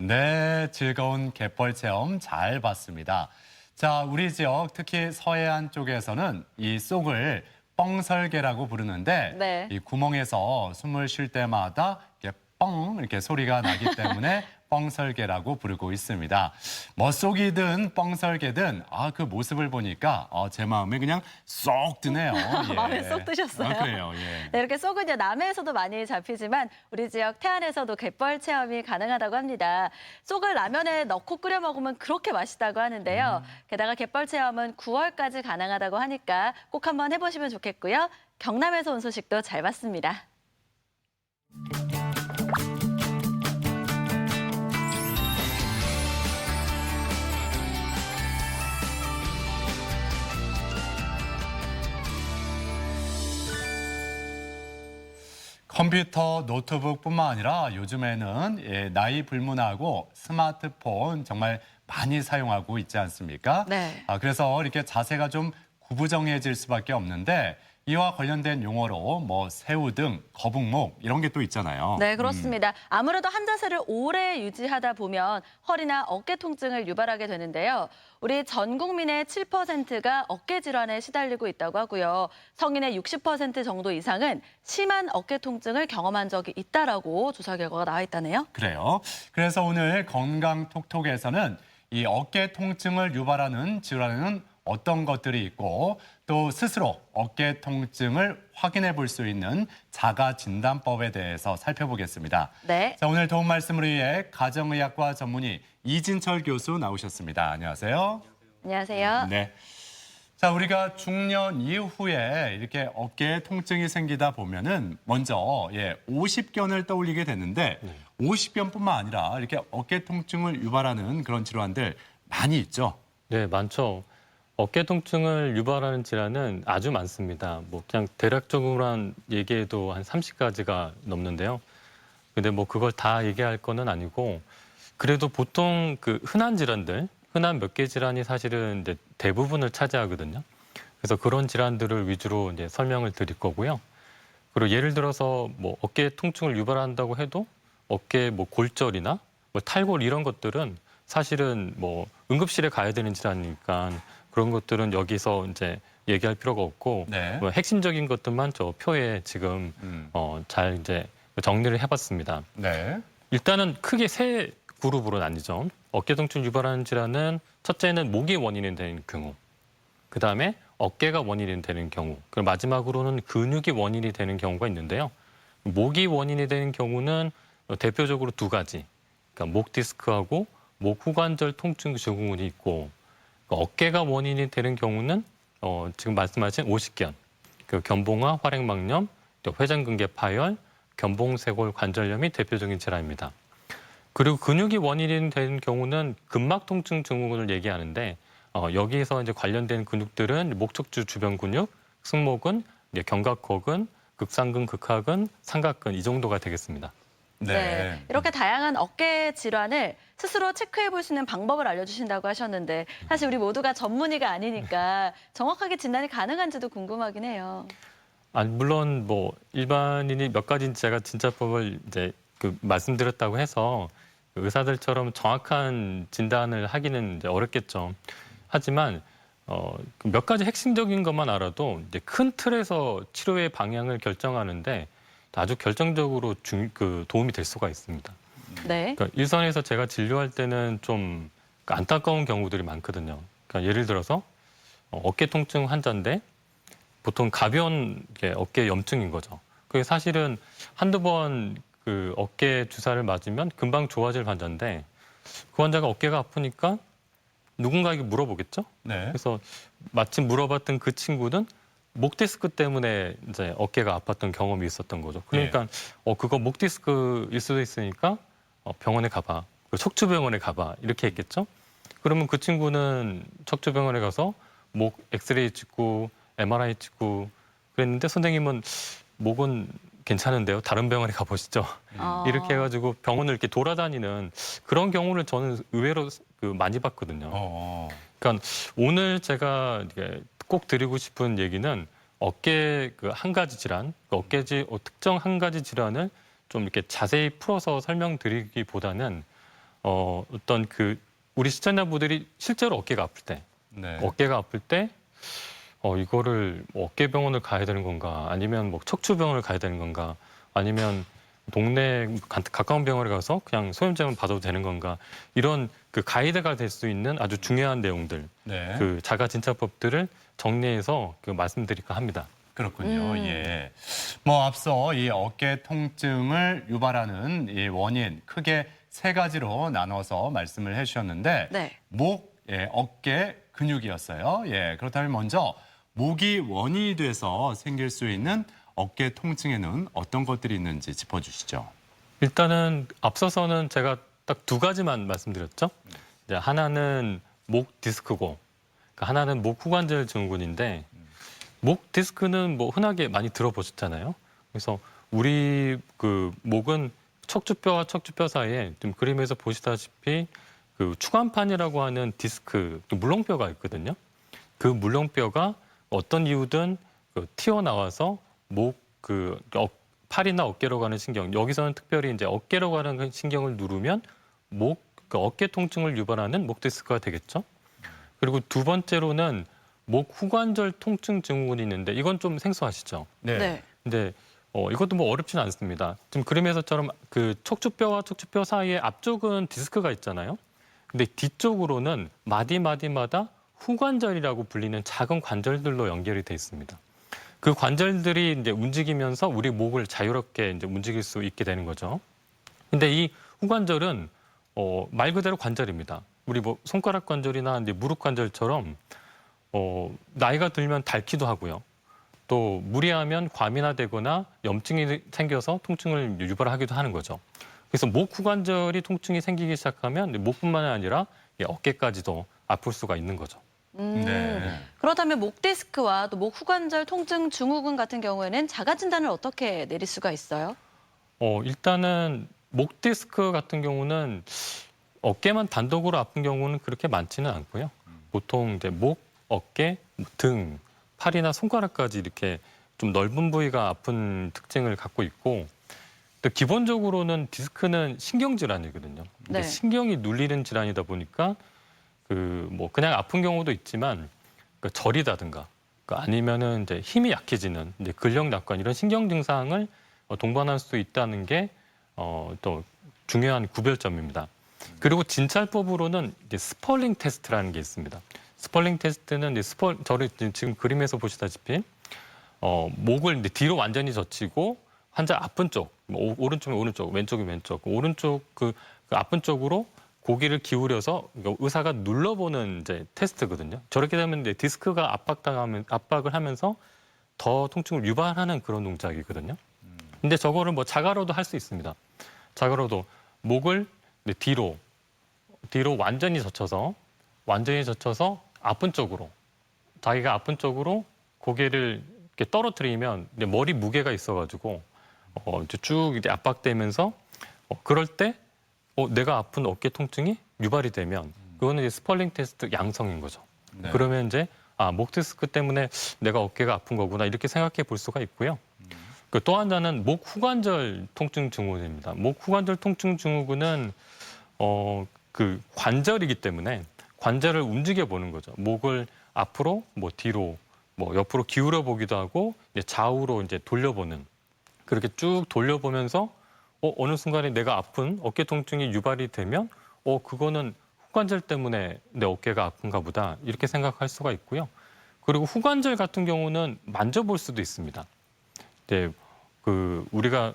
네, 즐거운 갯벌 체험 잘 봤습니다. 자, 우리 지역 특히 서해안 쪽에서는 이 쏙을 뻥설개라고 부르는데 네. 이 구멍에서 숨을 쉴 때마다 이렇게 뻥 이렇게 소리가 나기 때문에 뻥설개라고 부르고 있습니다. 뭐 쏙이든 뻥설개든 그 모습을 보니까 제 마음에 그냥 쏙 드네요. 예. 마음에 쏙 드셨어요? 그래요. 예. 네, 이렇게 쏙은요 남해에서도 많이 잡히지만 우리 지역 태안에서도 갯벌 체험이 가능하다고 합니다. 쏙을 라면에 넣고 끓여 먹으면 그렇게 맛있다고 하는데요. 게다가 갯벌 체험은 9월까지 가능하다고 하니까 꼭 한번 해보시면 좋겠고요. 경남에서 온 소식도 잘 봤습니다. 컴퓨터, 노트북뿐만 아니라 요즘에는 나이 불문하고 스마트폰 정말 많이 사용하고 있지 않습니까? 네. 그래서 이렇게 자세가 좀 구부정해질 수밖에 없는데 이와 관련된 용어로 뭐 새우 등 거북목 이런 게 또 있잖아요. 네, 그렇습니다. 아무래도 한 자세를 오래 유지하다 보면 허리나 어깨 통증을 유발하게 되는데요. 우리 전 국민의 7%가 어깨 질환에 시달리고 있다고 하고요. 성인의 60% 정도 이상은 심한 어깨 통증을 경험한 적이 있다라고 조사 결과가 나와 있다네요. 그래요. 그래서 오늘 건강톡톡에서는 이 어깨 통증을 유발하는 질환에는 어떤 것들이 있고 또 스스로 어깨 통증을 확인해 볼 수 있는 자가 진단법에 대해서 살펴보겠습니다. 네. 자, 오늘 도움 말씀을 위해 가정의학과 전문의 이진철 교수 나오셨습니다. 안녕하세요. 안녕하세요. 네. 자, 우리가 중년 이후에 이렇게 어깨에 통증이 생기다 보면은 먼저 50견을 떠올리게 되는데 50견뿐만 아니라 이렇게 어깨 통증을 유발하는 그런 질환들 많이 있죠. 네, 많죠. 어깨 통증을 유발하는 질환은 아주 많습니다. 뭐 그냥 대략적으로만 얘기해도 한 30가지가 넘는데요. 근데 뭐 그걸 다 얘기할 거는 아니고 그래도 보통 그 흔한 질환들, 흔한 몇 개 질환이 사실은 이제 대부분을 차지하거든요. 그래서 그런 질환들을 위주로 이제 설명을 드릴 거고요. 그리고 예를 들어서 뭐 어깨 통증을 유발한다고 해도 어깨 뭐 골절이나 뭐 탈골 이런 것들은 사실은 뭐 응급실에 가야 되는 질환이니까 그런 것들은 여기서 이제 얘기할 필요가 없고 네. 뭐 핵심적인 것들만 저 표에 지금 잘 이제 정리를 해봤습니다. 네. 일단은 크게 세 그룹으로 나뉘죠. 어깨 통증 유발하는 질환은 첫째는 목이 원인이 되는 경우, 그 다음에 어깨가 원인이 되는 경우, 그리고 마지막으로는 근육이 원인이 되는 경우가 있는데요. 목이 원인이 되는 경우는 대표적으로 두 가지, 그러니까 목 디스크하고 목 후관절 통증 증후군이 있고, 어깨가 원인이 되는 경우는 지금 말씀하신 오십견, 그 견봉화 활액막염, 또 회전근개 파열, 견봉쇄골 관절염이 대표적인 질환입니다. 그리고 근육이 원인이 되는 경우는 근막 통증 증후군을 얘기하는데 여기에서 이제 관련된 근육들은 목척주 주변 근육, 승모근, 이제 견갑골근, 극상근, 극하근, 삼각근 이 정도가 되겠습니다. 네. 이렇게 다양한 어깨 질환을 스스로 체크해 볼 수 있는 방법을 알려주신다고 하셨는데 사실 우리 모두가 전문의가 아니니까 정확하게 진단이 가능한지도 궁금하긴 해요. 물론 뭐 일반인이 몇 가지 제가 진짜법을 이제 말씀드렸다고 해서 의사들처럼 정확한 진단을 하기는 이제 어렵겠죠. 하지만 몇 가지 핵심적인 것만 알아도 이제 큰 틀에서 치료의 방향을 결정하는데 아주 결정적으로 도움이 될 수가 있습니다. 네. 그러니까 일선에서 제가 진료할 때는 좀 안타까운 경우들이 많거든요. 그러니까 예를 들어서 어깨 통증 환자인데 보통 가벼운 어깨 염증인 거죠. 그게 사실은 한두 번 그 어깨 주사를 맞으면 금방 좋아질 환자인데 그 환자가 어깨가 아프니까 누군가에게 물어보겠죠. 네. 그래서 마침 물어봤던 그 친구는 목 디스크 때문에 이제 어깨가 아팠던 경험이 있었던 거죠. 그러니까 그거 목 디스크일 수도 있으니까 병원에 가봐, 척추병원에 가봐 이렇게 했겠죠. 그러면 그 친구는 척추병원에 가서 목 엑스레이 찍고 MRI 찍고 그랬는데 선생님은 목은 괜찮은데요. 다른 병원에 가보시죠. 이렇게 해가지고 병원을 이렇게 돌아다니는 그런 경우를 저는 의외로 많이 봤거든요. 그러니까 오늘 제가 꼭 드리고 싶은 얘기는 어깨 한 가지 질환, 특정 한 가지 질환을 좀 이렇게 자세히 풀어서 설명드리기보다는 어떤 우리 시청자분들이 실제로 어깨가 아플 때, 어깨가 아플 때 이거를 어깨병원을 가야 되는 건가, 아니면 뭐 척추병원을 가야 되는 건가, 아니면 동네 가까운 병원에 가서 그냥 소염제만 받아도 되는 건가, 이런 가이드가 될 수 있는 아주 중요한 내용들, 자가 진찰법들을 정리해서 말씀드릴까 합니다. 그렇군요. 예. 뭐 앞서 이 어깨 통증을 유발하는 이 원인 크게 세 가지로 나눠서 말씀을 해주셨는데 목, 어깨, 근육이었어요. 예. 그렇다면 먼저 목이 원인이 돼서 생길 수 있는 어깨 통증에는 어떤 것들이 있는지 짚어주시죠. 일단은 앞서서는 제가 딱 두 가지만 말씀드렸죠. 이제 하나는 목 디스크고, 그러니까 하나는 목 후관절 증후군인데 목 디스크는 뭐 흔하게 많이 들어보셨잖아요. 그래서 우리 목은 척추뼈와 척추뼈 사이에 좀 그림에서 보시다시피 추간판이라고 하는 디스크 물렁뼈가 있거든요. 그 물렁뼈가 어떤 이유든 튀어나와서 팔이나 어깨로 가는 신경, 여기서는 특별히 이제 어깨로 가는 신경을 누르면 어깨 통증을 유발하는 목 디스크가 되겠죠. 그리고 두 번째로는 목 후관절 통증 증후군이 있는데 이건 좀 생소하시죠? 네. 근데 이것도 뭐 어렵지는 않습니다. 지금 그림에서처럼 척추뼈와 척추뼈 사이에 앞쪽은 디스크가 있잖아요. 근데 뒤쪽으로는 마디마다 후관절이라고 불리는 작은 관절들로 연결이 돼 있습니다. 그 관절들이 이제 움직이면서 우리 목을 자유롭게 이제 움직일 수 있게 되는 거죠. 근데 이 후관절은 말 그대로 관절입니다. 우리 뭐 손가락 관절이나 이제 무릎 관절처럼 나이가 들면 닳기도 하고요. 또 무리하면 과민화되거나 염증이 생겨서 통증을 유발하기도 하는 거죠. 그래서 목 후관절이 통증이 생기기 시작하면 목뿐만 아니라 어깨까지도 아플 수가 있는 거죠. 그렇다면 목 디스크와 또 목 후관절 통증 증후군 같은 경우에는 자가 진단을 어떻게 내릴 수가 있어요? 일단은 목 디스크 같은 경우는 어깨만 단독으로 아픈 경우는 그렇게 많지는 않고요. 보통 이제 목, 어깨, 등, 팔이나 손가락까지 이렇게 좀 넓은 부위가 아픈 특징을 갖고 있고, 또 기본적으로는 디스크는 신경 질환이거든요. 네. 신경이 눌리는 질환이다 보니까 뭐 그냥 아픈 경우도 있지만 저리다든가 아니면은 이제 힘이 약해지는 이제 근력 낙관 이런 신경 증상을 동반할 수 있다는 게 또 중요한 구별점입니다. 그리고 진찰법으로는 이제 스펄링 테스트라는 게 있습니다. 스펄링 테스트는 이제 저를 지금 그림에서 보시다시피 목을 이제 뒤로 완전히 젖히고 환자 아픈 쪽, 오른쪽이면 오른쪽, 왼쪽이면 왼쪽, 오른쪽 그 아픈 쪽으로 고기를 기울여서 의사가 눌러보는 이제 테스트거든요. 저렇게 되면 이제 디스크가 압박을 하면서 더 통증을 유발하는 그런 동작이거든요. 근데 저거를 뭐 자가로도 할 수 있습니다. 자가로도 목을 뒤로 완전히 젖혀서 아픈 쪽으로 자기가 아픈 쪽으로 고개를 이렇게 떨어뜨리면 이제 머리 무게가 있어가지고 쭉 이제 압박되면서 그럴 때 내가 아픈 어깨 통증이 유발이 되면 그거는 이제 스펄링 테스트 양성인 거죠. 네. 그러면 이제 목 디스크 때문에 내가 어깨가 아픈 거구나 이렇게 생각해 볼 수가 있고요. 또 하나는 목 후관절 통증 증후군입니다. 목 후관절 통증 증후군은 그 관절이기 때문에 관절을 움직여 보는 거죠. 목을 앞으로, 뭐 뒤로, 뭐 옆으로 기울여 보기도 하고 이제 좌우로 이제 돌려보는 그렇게 쭉 돌려보면서 어느 순간에 내가 아픈 어깨 통증이 유발이 되면 그거는 후관절 때문에 내 어깨가 아픈가 보다 이렇게 생각할 수가 있고요. 그리고 후관절 같은 경우는 만져볼 수도 있습니다. 네, 우리가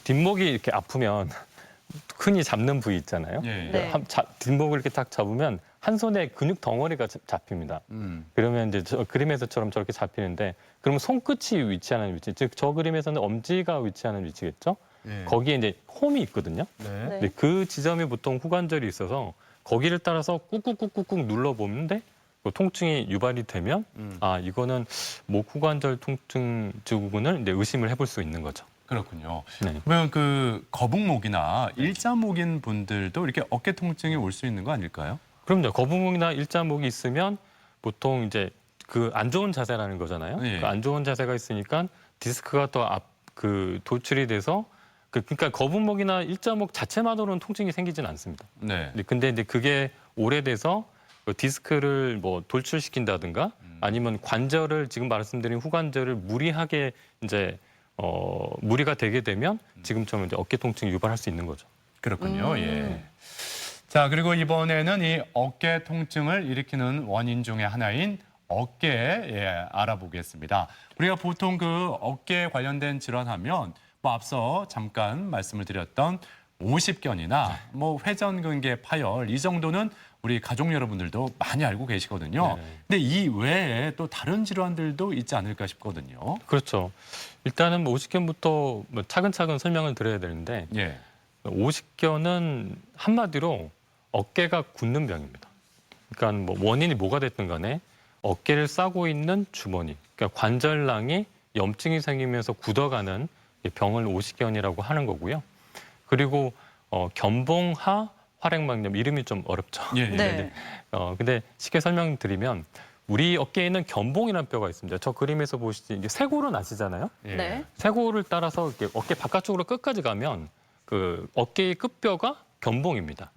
뒷목이 이렇게 아프면 흔히 잡는 부위 있잖아요. 네. 뒷목을 이렇게 딱 잡으면 한 손에 근육 덩어리가 잡힙니다. 그러면 이제 저 그림에서처럼 저렇게 잡히는데 그러면 손끝이 위치하는 위치, 즉 저 그림에서는 엄지가 위치하는 위치겠죠. 거기에 이제 홈이 있거든요. 근데 그 지점이 보통 후관절이 있어서 거기를 따라서 꾹꾹꾹꾹 눌러보는데 통증이 유발이 되면 이거는 목 후관절 통증 증후군을 이제 의심을 해볼 수 있는 거죠. 그렇군요. 네. 그러면 그 거북목이나 일자목인 분들도 이렇게 어깨 통증이 올 수 있는 거 아닐까요? 그럼요. 거북목이나 일자목이 있으면 보통 이제 그 안 좋은 자세라는 거잖아요. 그 안 좋은 자세가 있으니까 디스크가 더 도출이 돼서 그러니까 거북목이나 일자목 자체만으로는 통증이 생기진 않습니다. 네. 근데 이제 그게 오래돼서 디스크를 뭐 돌출시킨다든가 아니면 관절을 지금 말씀드린 후관절을 무리하게 이제 무리가 되게 되면 지금처럼 이제 어깨 통증이 유발할 수 있는 거죠. 그렇군요. 예. 자, 그리고 이번에는 이 어깨 통증을 일으키는 원인 중에 하나인 어깨 알아보겠습니다. 우리가 보통 그 어깨에 관련된 질환하면 뭐 앞서 잠깐 말씀을 드렸던 오십견이나 뭐 회전근개 파열 이 정도는 우리 가족 여러분들도 많이 알고 계시거든요. 네. 근데 이 외에 또 다른 질환들도 있지 않을까 싶거든요. 그렇죠. 일단은 뭐 오십견부터 뭐 차근차근 설명을 드려야 되는데 오십견은 한마디로 어깨가 굳는 병입니다. 그러니까 뭐 원인이 뭐가 됐든 간에 어깨를 싸고 있는 주머니, 그러니까 관절낭이 염증이 생기면서 굳어가는 병을 오십견이라고 하는 거고요. 그리고 견봉하 활액막염 이름이 좀 어렵죠. 네. 근데 쉽게 설명드리면 우리 어깨에는 견봉이라는 뼈가 있습니다. 저 그림에서 보시지 이게 쇄골은 아시잖아요. 네. 쇄골을 따라서 이렇게 어깨 바깥쪽으로 끝까지 가면 그 어깨의 끝뼈가 견봉입니다.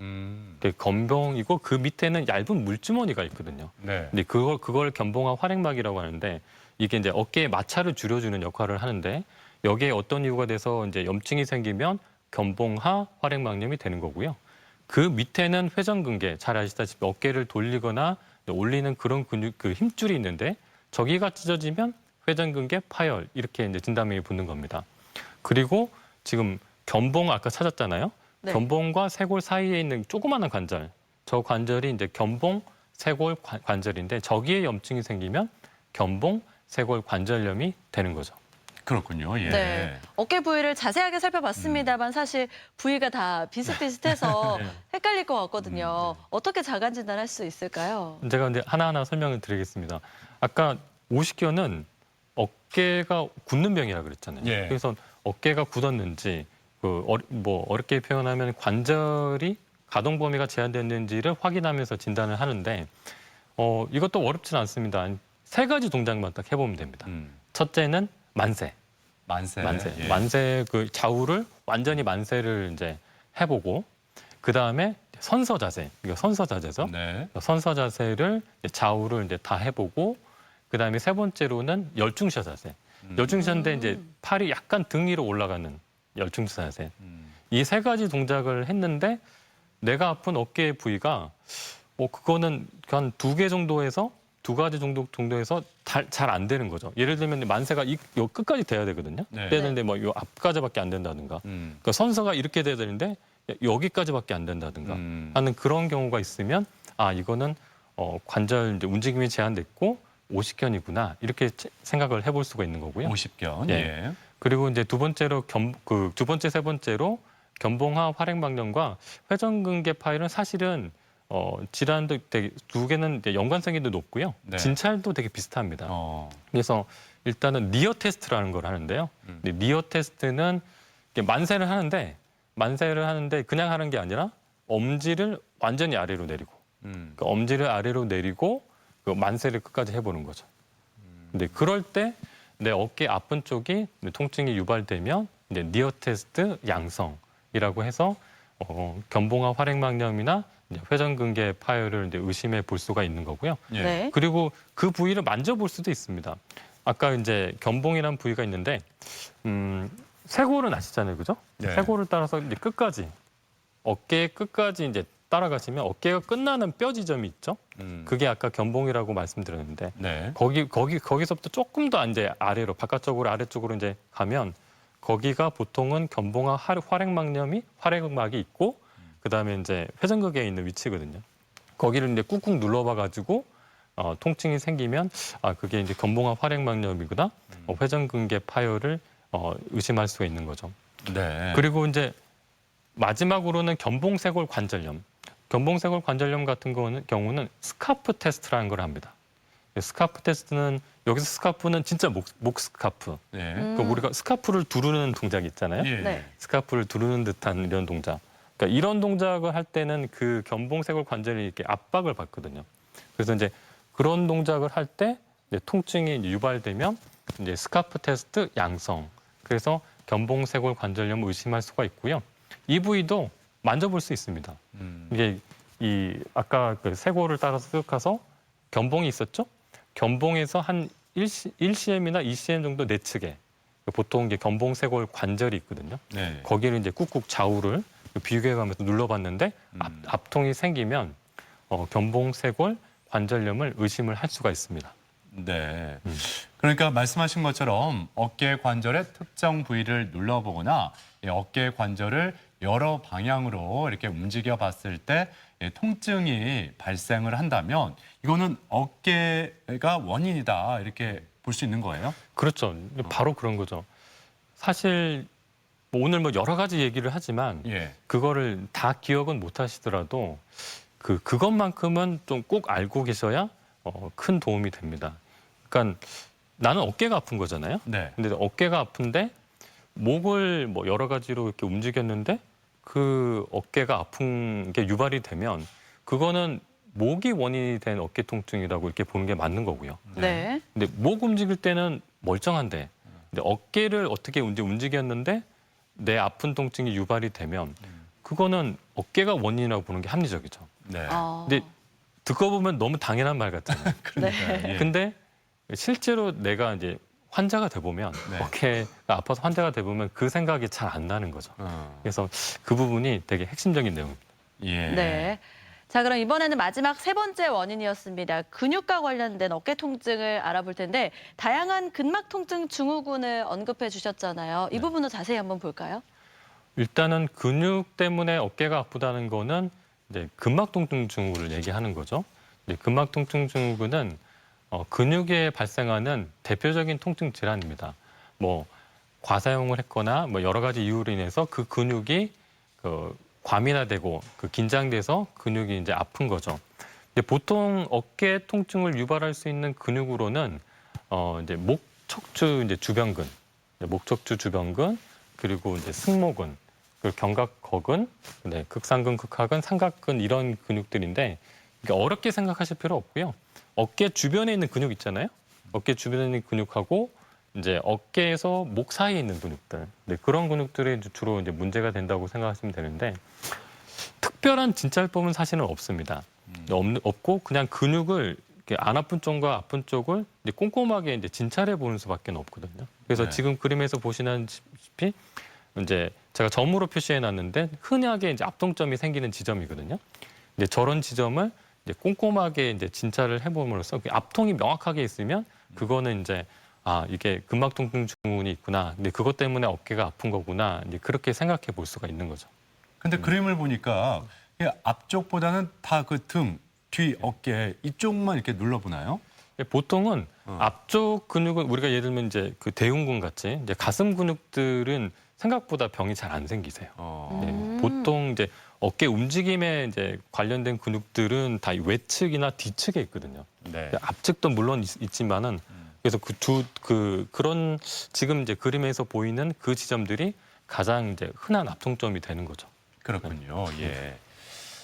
견봉이고 그 밑에는 얇은 물주머니가 있거든요. 근데 그걸 견봉하 활액막이라고 하는데 이게 이제 어깨의 마찰을 줄여주는 역할을 하는데 여기에 어떤 이유가 돼서 이제 염증이 생기면 견봉하 활액막염이 되는 거고요. 그 밑에는 회전근개, 잘 아시다시피 어깨를 돌리거나 올리는 그런 근육, 그 힘줄이 있는데 저기가 찢어지면 회전근개 파열 이렇게 이제 진단명이 붙는 겁니다. 그리고 지금 견봉 아까 찾았잖아요. 네. 견봉과 쇄골 사이에 있는 조그마한 관절, 저 관절이 이제 견봉 쇄골 관절인데 저기에 염증이 생기면 견봉 쇄골 관절염이 되는 거죠. 그렇군요. 예. 네. 어깨 부위를 자세하게 살펴봤습니다만 사실 부위가 다 비슷비슷해서 헷갈릴 것 같거든요. 어떻게 자간 진단할 수 있을까요? 제가 이제 하나하나 설명을 드리겠습니다. 아까 오십견은 어깨가 굳는 병이라 그랬잖아요. 예. 그래서 어깨가 굳었는지 어렵게 표현하면 관절이 가동 범위가 제한됐는지를 확인하면서 진단을 하는데 이것도 어렵진 않습니다. 3가지 동작만 딱 해보면 됩니다. 첫째는 만세. 예. 만세 그 좌우를 완전히 만세를 이제 해보고 그 다음에 선서 자세. 이거 선서 자세죠. 네. 선서 자세를 좌우를 이제 다 해보고 그 다음에 3번째로는 열중셔 자세. 열중셔인데 이제 팔이 약간 등 위로 올라가는 열중셔 자세. 이 3가지 동작을 했는데 내가 아픈 어깨 부위가 그거는 한 2개 정도에서 2가지 정도에서 잘 안 되는 거죠. 예를 들면 만세가 요 끝까지 돼야 되거든요. 네. 돼야 되는데 뭐 요 앞까지밖에 안 된다든가. 그러니까 선서가 이렇게 돼야 되는데 여기까지밖에 안 된다든가 하는 그런 경우가 있으면 이거는 관절 이제 움직임이 제한됐고 오십견이구나 이렇게 생각을 해볼 수가 있는 거고요. 오십견. 예. 예. 그리고 이제 두 번째로 두 번째, 세 번째로 견봉하 활액막염과 회전근개 파열은 사실은 질환도 되게 2개는 이제 연관성이 높고요. 네. 진찰도 되게 비슷합니다. 그래서 일단은 니어 테스트라는 걸 하는데요. 니어 테스트는 만세를 하는데 그냥 하는 게 아니라 엄지를 완전히 아래로 내리고 그러니까 엄지를 아래로 내리고 그 만세를 끝까지 해보는 거죠. 근데 그럴 때 내 어깨 아픈 쪽이 통증이 유발되면 이제 니어 테스트 양성이라고 해서 견봉하 활액막염이나 회전근개 파열을 이제 의심해 볼 수가 있는 거고요. 예. 네. 그리고 그 부위를 만져볼 수도 있습니다. 아까 이제 견봉이라는 부위가 있는데 쇄골은 아시잖아요, 그죠? 네. 쇄골을 따라서 이제 끝까지 어깨 끝까지 이제 따라가시면 어깨가 끝나는 뼈 지점이 있죠. 그게 아까 견봉이라고 말씀드렸는데 네. 거기서부터 조금 더 이제 아래로 바깥쪽으로 아래쪽으로 이제 가면 거기가 보통은 견봉하 활액막염이 활액막이 있고 그다음에 이제 회전근개에 있는 위치거든요. 거기를 이제 꾹꾹 눌러봐 가지고 통증이 생기면 그게 이제 견봉하 활액막염이구나 회전근개 파열을 의심할 수가 있는 거죠. 네. 그리고 이제 마지막으로는 견봉쇄골 관절염. 견봉쇄골 관절염 같은 경우는 스카프 테스트라는 걸 합니다. 스카프 테스트는 여기서 스카프는 진짜 목 스카프. 네. 그러니까 우리가 스카프를 두르는 동작 있잖아요. 예. 네. 스카프를 두르는 듯한 이런 동작. 그러니까 이런 동작을 할 때는 그 견봉쇄골 관절이 이렇게 압박을 받거든요. 그래서 이제 그런 동작을 할 때 통증이 유발되면 이제 스카프 테스트 양성. 그래서 견봉쇄골 관절염을 의심할 수가 있고요. 이 부위도 만져볼 수 있습니다. 이게 아까 그 쇄골을 따라서 쓱 가서 견봉이 있었죠? 견봉에서 한 1cm이나 2cm 정도 내측에 보통 이게 견봉쇄골 관절이 있거든요. 네. 거기를 이제 꾹꾹 좌우를 비교해가면서 눌러봤는데 압통이 생기면 견봉쇄골 관절염을 의심을 할 수가 있습니다. 네. 그러니까 말씀하신 것처럼 어깨 관절의 특정 부위를 눌러보거나 이 어깨 관절을 여러 방향으로 이렇게 움직여 봤을 때 통증이 발생을 한다면 이거는 어깨가 원인이다 이렇게 볼 수 있는 거예요? 그렇죠. 바로 그런 거죠. 사실 오늘 뭐 여러 가지 얘기를 하지만 예. 그거를 다 기억은 못 하시더라도 그것만큼은 좀 꼭 알고 계셔야 큰 도움이 됩니다. 그러니까 나는 어깨가 아픈 거잖아요. 네. 근데 어깨가 아픈데 목을 뭐 여러 가지로 이렇게 움직였는데 그 어깨가 아픈 게 유발이 되면 그거는 목이 원인이 된 어깨 통증이라고 이렇게 보는 게 맞는 거고요. 네. 근데 목 움직일 때는 멀쩡한데 근데 어깨를 어떻게 움직였는데 내 아픈 통증이 유발이 되면 그거는 어깨가 원인이라고 보는 게 합리적이죠. 네. 근데 듣고 보면 너무 당연한 말 같잖아요. 네. 근데 실제로 내가 이제 환자가 돼 보면 네. 어깨가 아파서 환자가 돼 보면 그 생각이 잘 안 나는 거죠. 그래서 그 부분이 되게 핵심적인 내용입니다. 예. 네. 자, 그럼 이번에는 마지막 3번째 원인이었습니다. 근육과 관련된 어깨 통증을 알아볼 텐데 다양한 근막 통증 증후군을 언급해 주셨잖아요. 이 부분도 자세히 한번 볼까요? 일단은 근육 때문에 어깨가 아프다는 거는 이제 근막 통증 증후군을 얘기하는 거죠. 이제 근막 통증 증후군은 근육에 발생하는 대표적인 통증 질환입니다. 뭐 과사용을 했거나 뭐 여러 가지 이유로 인해서 그 근육이 과민화되고 긴장돼서 근육이 이제 아픈 거죠. 근데 보통 어깨 통증을 유발할 수 있는 근육으로는 이제 목 척추 이제 주변근, 목 척추 주변근, 그리고 이제 승모근, 그리고 견갑거근, 네, 극상근, 극하근, 삼각근 이런 근육들인데 어렵게 생각하실 필요 없고요. 어깨 주변에 있는 근육 있잖아요. 어깨 주변에 있는 근육하고 이제 어깨에서 목 사이에 있는 근육들, 네, 그런 근육들이 주로 이제 문제가 된다고 생각하시면 되는데 특별한 진찰법은 사실은 없습니다. 없고 그냥 근육을 안 아픈 쪽과 아픈 쪽을 이제 꼼꼼하게 이제 진찰해 보는 수밖에 없거든요. 그래서 지금 그림에서 보시다시피 이제 제가 점으로 표시해 놨는데 흔하게 이제 압통점이 생기는 지점이거든요. 근데 저런 지점을 이제 꼼꼼하게 이제 진찰을 해봄으로써 압통이 명확하게 있으면 그거는 이제 이게 근막 통증 증후군이 있구나. 근데 그것 때문에 어깨가 아픈 거구나. 이제 그렇게 생각해 볼 수가 있는 거죠. 근데 그림을 보니까 앞쪽보다는 다 그 등, 뒤, 어깨 이쪽만 이렇게 눌러보나요? 보통은 앞쪽 근육은 우리가 예를 들면 이제 그 대흉근 같이 이제 가슴 근육들은 생각보다 병이 잘 안 생기세요. 네, 보통 이제 어깨 움직임에 이제 관련된 근육들은 다 외측이나 뒤측에 있거든요. 네. 앞측도 물론 있지만은 그래서 그런 지금 이제 그림에서 보이는 그 지점들이 가장 이제 흔한 압통점이 되는 거죠. 그렇군요. 예.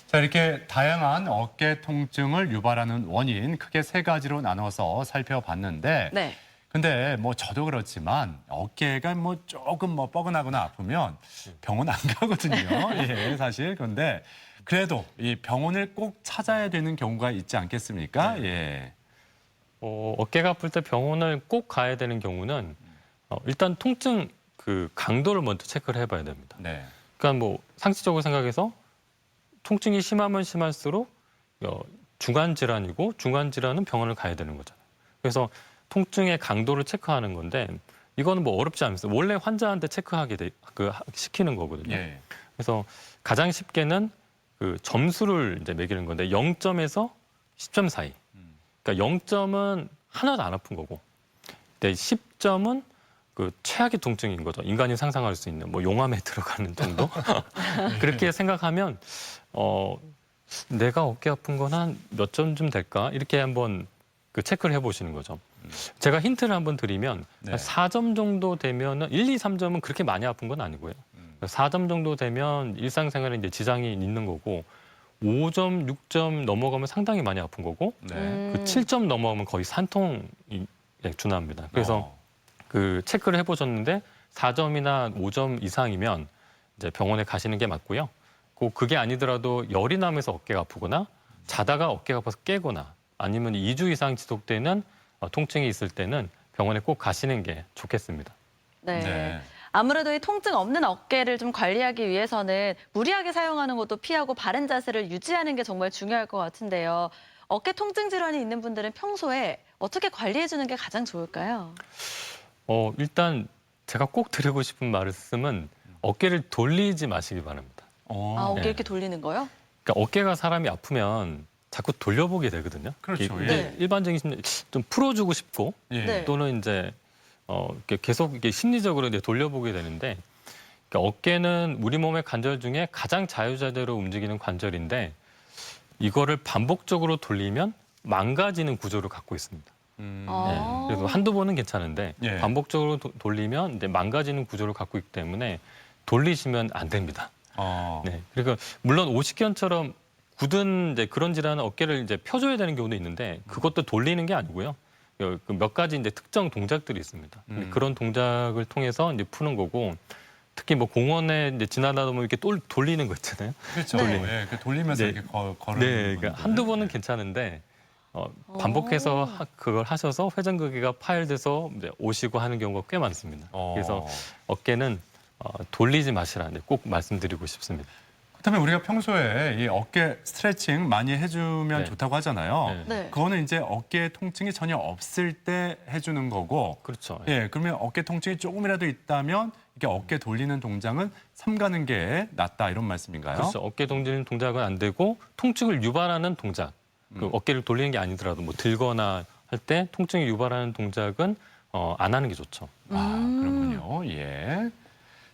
자, 이렇게 다양한 어깨 통증을 유발하는 원인 크게 세 가지로 나눠서 살펴봤는데 네. 근데 뭐 저도 그렇지만 어깨가 뭐 조금 뭐 뻐근하거나 아프면 병원 안 가거든요. 예, 사실. 그런데 그래도 이 병원을 꼭 찾아야 되는 경우가 있지 않겠습니까? 예. 어깨가 아플 때 병원을 꼭 가야 되는 경우는 일단 통증 그 강도를 먼저 체크를 해봐야 됩니다. 네. 그러니까 뭐 상식적으로 생각해서 통증이 심하면 심할수록 중환 질환이고 중환 질환은 병원을 가야 되는 거잖아요. 그래서 통증의 강도를 체크하는 건데 이거는 뭐 어렵지 않습니다. 원래 환자한테 체크하게 시키는 거거든요. 예. 그래서 가장 쉽게는 그 점수를 이제 매기는 건데 0점에서 10점 사이. 그러니까 0점은 하나도 안 아픈 거고, 근데 10점은 그 최악의 통증인 거죠. 인간이 상상할 수 있는 뭐 용암에 들어가는 정도. 그렇게 생각하면 내가 어깨 아픈 건 한 몇 점쯤 될까? 이렇게 한번 그 체크를 해보시는 거죠. 제가 힌트를 한번 드리면 4점 정도 되면은 1, 2, 3점은 그렇게 많이 아픈 건 아니고요. 4점 정도 되면 일상생활에 이제 지장이 있는 거고 5점, 6점 넘어가면 상당히 많이 아픈 거고 그 7점 넘어가면 거의 산통이 준합니다. 그래서 그 체크를 해보셨는데 4점이나 5점 이상이면 이제 병원에 가시는 게 맞고요. 그게 아니더라도 열이 나면서 어깨가 아프거나 자다가 어깨가 아파서 깨거나 아니면 2주 이상 지속되는 통증이 있을 때는 병원에 꼭 가시는 게 좋겠습니다. 네. 아무래도 이 통증 없는 어깨를 좀 관리하기 위해서는 무리하게 사용하는 것도 피하고 바른 자세를 유지하는 게 정말 중요할 것 같은데요. 어깨 통증 질환이 있는 분들은 평소에 어떻게 관리해 주는 게 가장 좋을까요? 일단 제가 꼭 드리고 싶은 말씀은 어깨를 돌리지 마시기 바랍니다. 어깨 네. 이렇게 돌리는 거요? 그러니까 어깨가 사람이 아프면 자꾸 돌려보게 되거든요. 그렇죠. 이게 일반적인 심리 좀 풀어주고 싶고 또는 이제 계속 이게 심리적으로 이제 돌려보게 되는데 그러니까 어깨는 우리 몸의 관절 중에 가장 자유자재로 움직이는 관절인데 이거를 반복적으로 돌리면 망가지는 구조를 갖고 있습니다. 그래서 한두 번은 괜찮은데 반복적으로 돌리면 이제 망가지는 구조를 갖고 있기 때문에 돌리시면 안 됩니다. 네, 그러니까 물론 오십견처럼 굳은 이제 그런 질환은 어깨를 이제 펴줘야 되는 경우도 있는데 그것도 돌리는 게 아니고요. 몇 가지 이제 특정 동작들이 있습니다. 그런 동작을 통해서 이제 푸는 거고 특히 뭐 공원에 이제 지나다 보면 이렇게 돌리는 거 있잖아요. 그렇죠. 네. 돌리면서 이렇게 걸으는. 네, 그러니까 한두 번은 괜찮은데 반복해서 그걸 하셔서 회전근개가 파열돼서 이제 오시고 하는 경우가 꽤 많습니다. 그래서 어깨는 돌리지 마시라 꼭 말씀드리고 싶습니다. 그렇다면 우리가 평소에 이 어깨 스트레칭 많이 해주면 좋다고 하잖아요. 그거는 이제 어깨 통증이 전혀 없을 때 해주는 거고. 그렇죠. 예, 그러면 어깨 통증이 조금이라도 있다면 이게 어깨 돌리는 동작은 삼가는 게 낫다 이런 말씀인가요? 그렇죠. 어깨 돌리는 동작은 안 되고 통증을 유발하는 동작. 그 어깨를 돌리는 게 아니더라도 뭐 들거나 할 때 통증이 유발하는 동작은 안 하는 게 좋죠. 그렇군요. 예.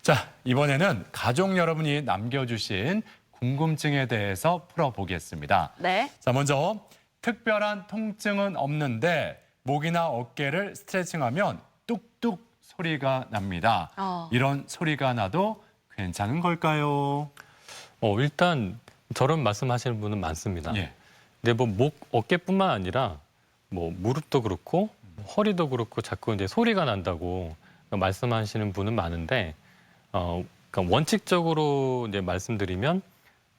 자, 이번에는 가족 여러분이 남겨주신 궁금증에 대해서 풀어보겠습니다. 네. 자, 먼저 특별한 통증은 없는데 목이나 어깨를 스트레칭하면 뚝뚝 소리가 납니다. 이런 소리가 나도 괜찮은 걸까요? 일단 저런 말씀하시는 분은 많습니다. 예. 근데 뭐 목, 어깨뿐만 아니라 뭐 무릎도 그렇고 허리도 그렇고 자꾸 이제 소리가 난다고 말씀하시는 분은 많은데, 그러니까 원칙적으로 이제 말씀드리면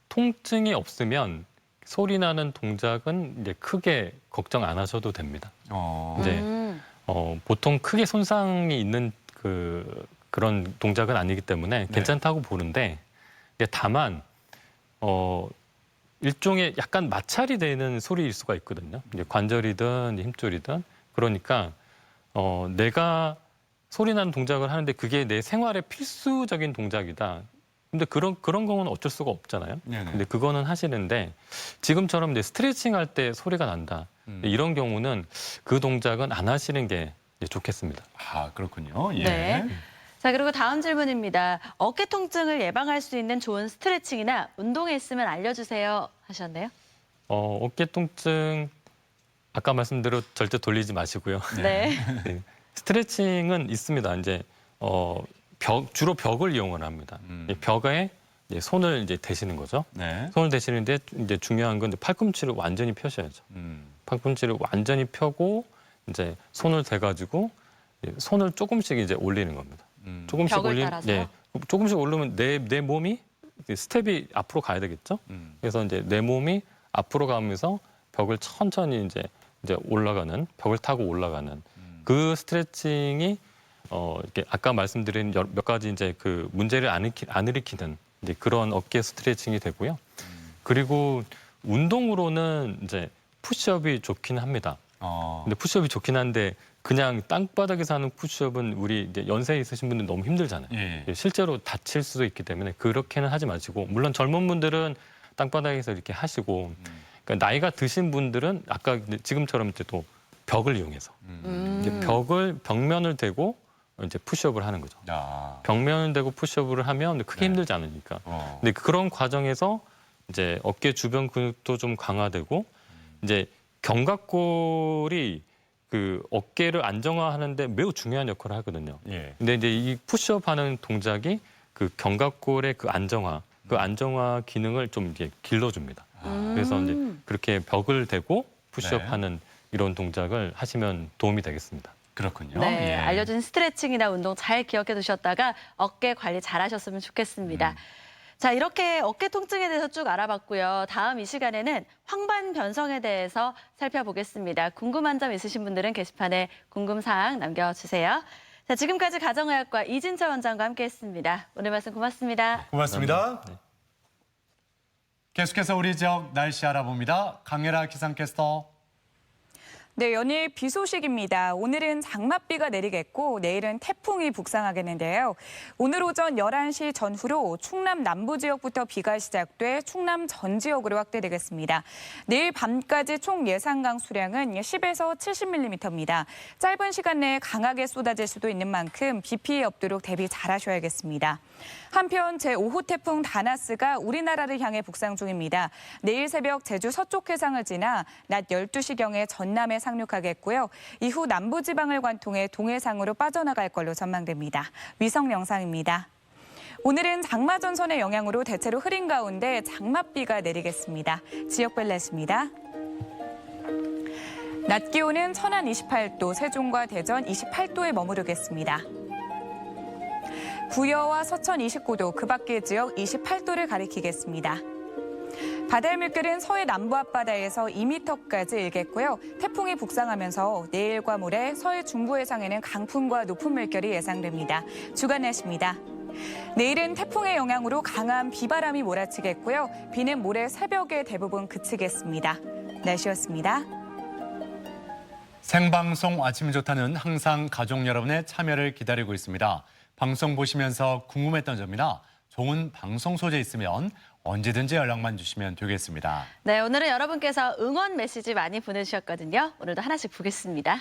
통증이 없으면 소리 나는 동작은 이제 크게 걱정 안 하셔도 됩니다. 이제 보통 크게 손상이 있는 그런 동작은 아니기 때문에 괜찮다고 보는데, 다만 일종의 약간 마찰이 되는 소리일 수가 있거든요. 이제 관절이든 힘줄이든. 그러니까 내가 소리 나는 동작을 하는데 그게 내 생활의 필수적인 동작이다. 근데 그런 경우는 어쩔 수가 없잖아요. 네네. 근데 그거는 하시는데, 지금처럼 이제 스트레칭 할 때 소리가 난다. 이런 경우는 그 동작은 안 하시는 게 이제 좋겠습니다. 아, 그렇군요. 예. 네. 자, 그리고 다음 질문입니다. 어깨 통증을 예방할 수 있는 좋은 스트레칭이나 운동이 있으면 알려주세요 하셨네요. 어깨 통증 아까 말씀대로 절대 돌리지 마시고요. 네. 네. 스트레칭은 있습니다. 이제 주로 벽을 이용을 합니다. 벽에 이제 손을 이제 대시는 거죠. 네. 손을 대시는데 이제 중요한 건 이제 팔꿈치를 완전히 펴셔야죠. 팔꿈치를 완전히 펴고 이제 손을 대가지고 손을 조금씩 이제 올리는 겁니다. 조금씩 벽을 조금씩 올리면 내 몸이 스텝이 앞으로 가야 되겠죠. 그래서 이제 내 몸이 앞으로 가면서 벽을 천천히 이제 올라가는, 벽을 타고 올라가는 그 스트레칭이 이렇게 아까 말씀드린 몇 가지 이제 그 문제를 안 일으키는 이제 그런 어깨 스트레칭이 되고요. 그리고 운동으로는 이제 푸시업이 좋긴 합니다. 근데 푸시업이 좋긴 한데 그냥 땅바닥에서 하는 푸시업은 우리 이제 연세 있으신 분들 너무 힘들잖아요. 예. 실제로 다칠 수도 있기 때문에 그렇게는 하지 마시고, 물론 젊은 분들은 땅바닥에서 이렇게 하시고, 그러니까 나이가 드신 분들은 아까 지금처럼 이제 또 벽을 이용해서 이제 벽면을 대고 이제 푸시업을 하는 거죠. 벽면을 대고 푸시업을 하면 크게 힘들지 않으니까. 근데 그런 과정에서 이제 어깨 주변 근육도 좀 강화되고, 이제 견갑골이 그 어깨를 안정화하는데 매우 중요한 역할을 하거든요. 예. 근데 이제 이 푸시업 하는 동작이 그 견갑골의 그 안정화 기능을 좀 이렇게 길러줍니다. 그래서 이제 그렇게 벽을 대고 푸시업하는 이런 동작을 하시면 도움이 되겠습니다. 그렇군요. 네, 예. 알려준 스트레칭이나 운동 잘 기억해 두셨다가 어깨 관리 잘 하셨으면 좋겠습니다. 자, 이렇게 어깨 통증에 대해서 쭉 알아봤고요. 다음 이 시간에는 황반 변성에 대해서 살펴보겠습니다. 궁금한 점 있으신 분들은 게시판에 궁금사항 남겨주세요. 자, 지금까지 가정의학과 이진철 원장과 함께했습니다. 오늘 말씀 고맙습니다. 고맙습니다. 계속해서 우리 지역 날씨 알아봅니다. 강혜라 기상캐스터. 네, 연일 비 소식입니다. 오늘은 장맛비가 내리겠고 내일은 태풍이 북상하겠는데요. 오늘 오전 11시 전후로 충남 남부 지역부터 비가 시작돼 충남 전 지역으로 확대되겠습니다. 내일 밤까지 총 예상 강수량은 10에서 70mm입니다. 짧은 시간 내에 강하게 쏟아질 수도 있는 만큼 비 피해 없도록 대비 잘하셔야겠습니다. 한편 제5호 태풍 다나스가 우리나라를 향해 북상 중입니다. 내일 새벽 제주 서쪽 해상을 지나 낮 12시경에 전남에 상륙하겠고요. 이후 남부지방을 관통해 동해상으로 빠져나갈 걸로 전망됩니다. 위성 영상입니다. 오늘은 장마전선의 영향으로 대체로 흐린 가운데 장맛비가 내리겠습니다. 지역별 날씨입니다. 낮 기온은 천안 28도, 세종과 대전 28도에 머무르겠습니다. 부여와 서천 29도, 그 밖의 지역 28도를 가리키겠습니다. 바다의 물결은 서해 남부 앞바다에서 2m까지 일겠고요. 태풍이 북상하면서 내일과 모레 서해 중부 해상에는 강풍과 높은 물결이 예상됩니다. 주간 날씨입니다. 내일은 태풍의 영향으로 강한 비바람이 몰아치겠고요. 비는 모레 새벽에 대부분 그치겠습니다. 날씨였습니다. 생방송 아침 좋다는 항상 가족 여러분의 참여를 기다리고 있습니다. 방송 보시면서 궁금했던 점이나 좋은 방송 소재 있으면 언제든지 연락만 주시면 되겠습니다. 네, 오늘은 여러분께서 응원 메시지 많이 보내주셨거든요. 오늘도 하나씩 보겠습니다.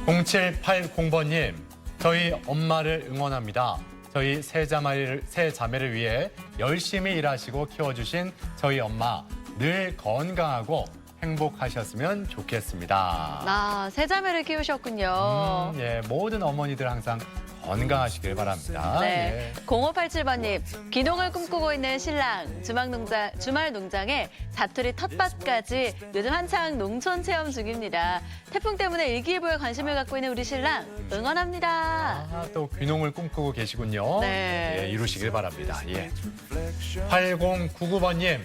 0780번님, 저희 엄마를 응원합니다. 저희 세 자매를 위해 열심히 일하시고 키워주신 저희 엄마 늘 건강하고 행복하셨으면 좋겠습니다. 세 자매를 키우셨군요. 예, 모든 어머니들 항상 건강하시길 바랍니다. 네. 0587번님, 귀농을 꿈꾸고 있는 신랑, 주말 농장에 자투리 텃밭까지 요즘 한창 농촌 체험 중입니다. 태풍 때문에 일기예보에 관심을 갖고 있는 우리 신랑 응원합니다. 또 귀농을 꿈꾸고 계시군요. 네. 예, 이루시길 바랍니다. 예. 8099번님,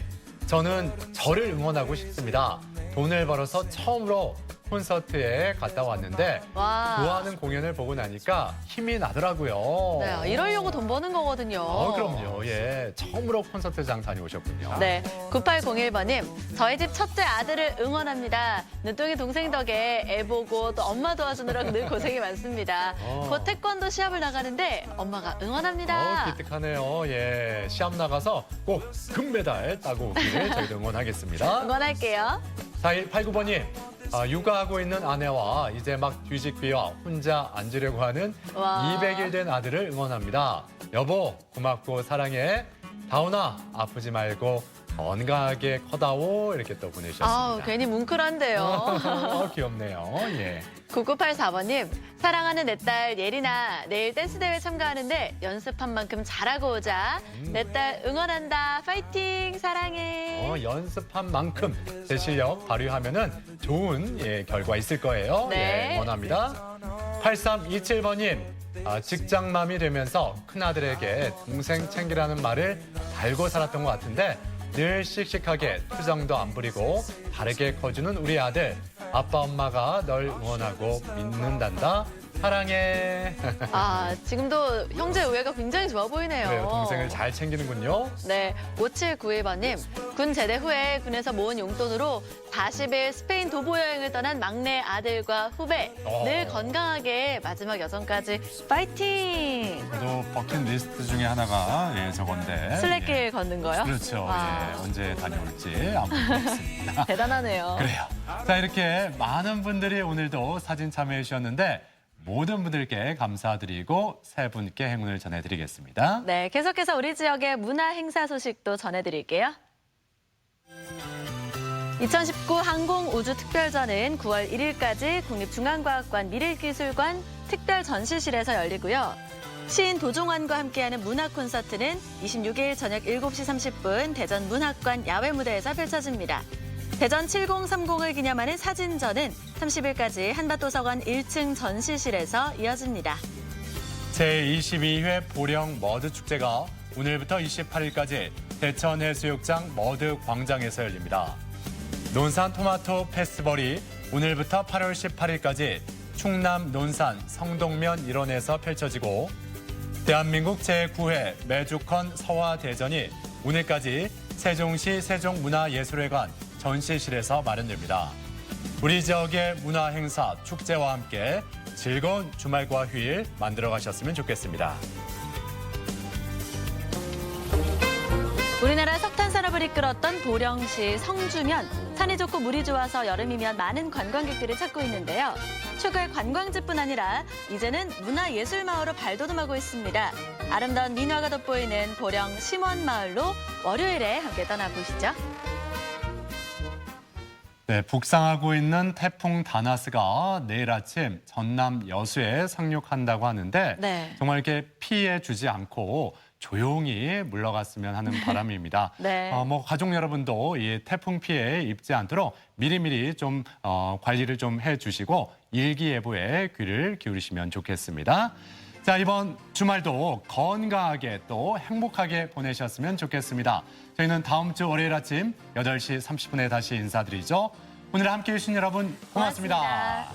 저는 저를 응원하고 싶습니다. 돈을 벌어서 처음으로 콘서트에 갔다 왔는데 와. 좋아하는 공연을 보고 나니까 힘이 나더라고요. 네, 이러려고 돈 버는 거거든요. 그럼요. 예, 처음으로 콘서트장 다녀오셨군요. 네, 9801번님, 저희 집 첫째 아들을 응원합니다. 눈동이 동생 덕에 애 보고 또 엄마 도와주느라 늘 고생이 많습니다. 곧 태권도 시합을 나가는데 엄마가 응원합니다. 기특하네요. 예, 시합 나가서 꼭 금메달 따고 오기를 저희도 응원하겠습니다. 응원할게요. 4189번님, 육아하고 있는 아내와 이제 막 뒤집기와 혼자 앉으려고 하는 와. 200일 된 아들을 응원합니다. 여보, 고맙고 사랑해. 다운아, 아프지 말고 건강하게 커다오. 이렇게 또 보내주셨습니다. 괜히 뭉클한데요. 귀엽네요. 예. 9984번님, 사랑하는 내 딸 예린아, 내일 댄스대회 참가하는데 연습한 만큼 잘하고 오자. 내 딸 응원한다. 파이팅, 사랑해. 연습한 만큼 제 실력 발휘하면은 좋은 결과 있을 거예요. 네. 예, 응원합니다. 8327번님, 직장맘이 되면서 큰아들에게 동생 챙기라는 말을 달고 살았던 것 같은데 늘 씩씩하게 투정도 안 부리고 다르게 커주는 우리 아들. 아빠 엄마가 널 응원하고 믿는단다. 사랑해. 지금도 형제 우애가 굉장히 좋아 보이네요. 그래요, 동생을 잘 챙기는군요. 네, 5791번님, 군 제대 후에 군에서 모은 용돈으로 40일 스페인 도보 여행을 떠난 막내 아들과 후배. 늘 건강하게 마지막 여정까지 파이팅! 저도 버킷리스트 중에 하나가 저건데. 슬래길 걷는 거요? 그렇죠. 와. 예, 언제 다녀올지 한번 보겠습니다. 대단하네요. 그래요. 자, 이렇게 많은 분들이 오늘도 사진 참여해 주셨는데 모든 분들께 감사드리고 세 분께 행운을 전해드리겠습니다. 네, 계속해서 우리 지역의 문화 행사 소식도 전해드릴게요. 2019 항공우주특별전은 9월 1일까지 국립중앙과학관 미래기술관 특별전시실에서 열리고요. 시인 도종환과 함께하는 문화 콘서트는 26일 저녁 7시 30분 대전 문학관 야외 무대에서 펼쳐집니다. 대전 7030을 기념하는 사진전은 30일까지 한밭도서관 1층 전시실에서 이어집니다. 제22회 보령 머드축제가 오늘부터 28일까지 대천해수욕장 머드광장에서 열립니다. 논산 토마토 페스티벌이 오늘부터 8월 18일까지 충남 논산 성동면 일원에서 펼쳐지고 대한민국 제9회 매주컨 서화대전이 오늘까지 세종시 세종문화예술회관 전시실에서 마련됩니다. 우리 지역의 문화 행사, 축제와 함께 즐거운 주말과 휴일 만들어 가셨으면 좋겠습니다. 우리나라 석탄 산업을 이끌었던 보령시 성주면 산이 좋고 물이 좋아서 여름이면 많은 관광객들이 찾고 있는데요. 최고의 관광지뿐 아니라 이제는 문화예술마을로 발돋움하고 있습니다. 아름다운 민화가 돋보이는 보령 심원마을로 월요일에 함께 떠나보시죠. 네, 북상하고 있는 태풍 다나스가 내일 아침 전남 여수에 상륙한다고 하는데 네. 정말 이렇게 피해 주지 않고 조용히 물러갔으면 하는 바람입니다. 네. 가족 여러분도 이 태풍 피해에 입지 않도록 미리미리 좀 관리를 좀 해주시고 일기예보에 귀를 기울이시면 좋겠습니다. 자, 이번 주말도 건강하게 또 행복하게 보내셨으면 좋겠습니다. 저희는 다음 주 월요일 아침 8시 30분에 다시 인사드리죠. 오늘 함께해 주신 여러분 고맙습니다.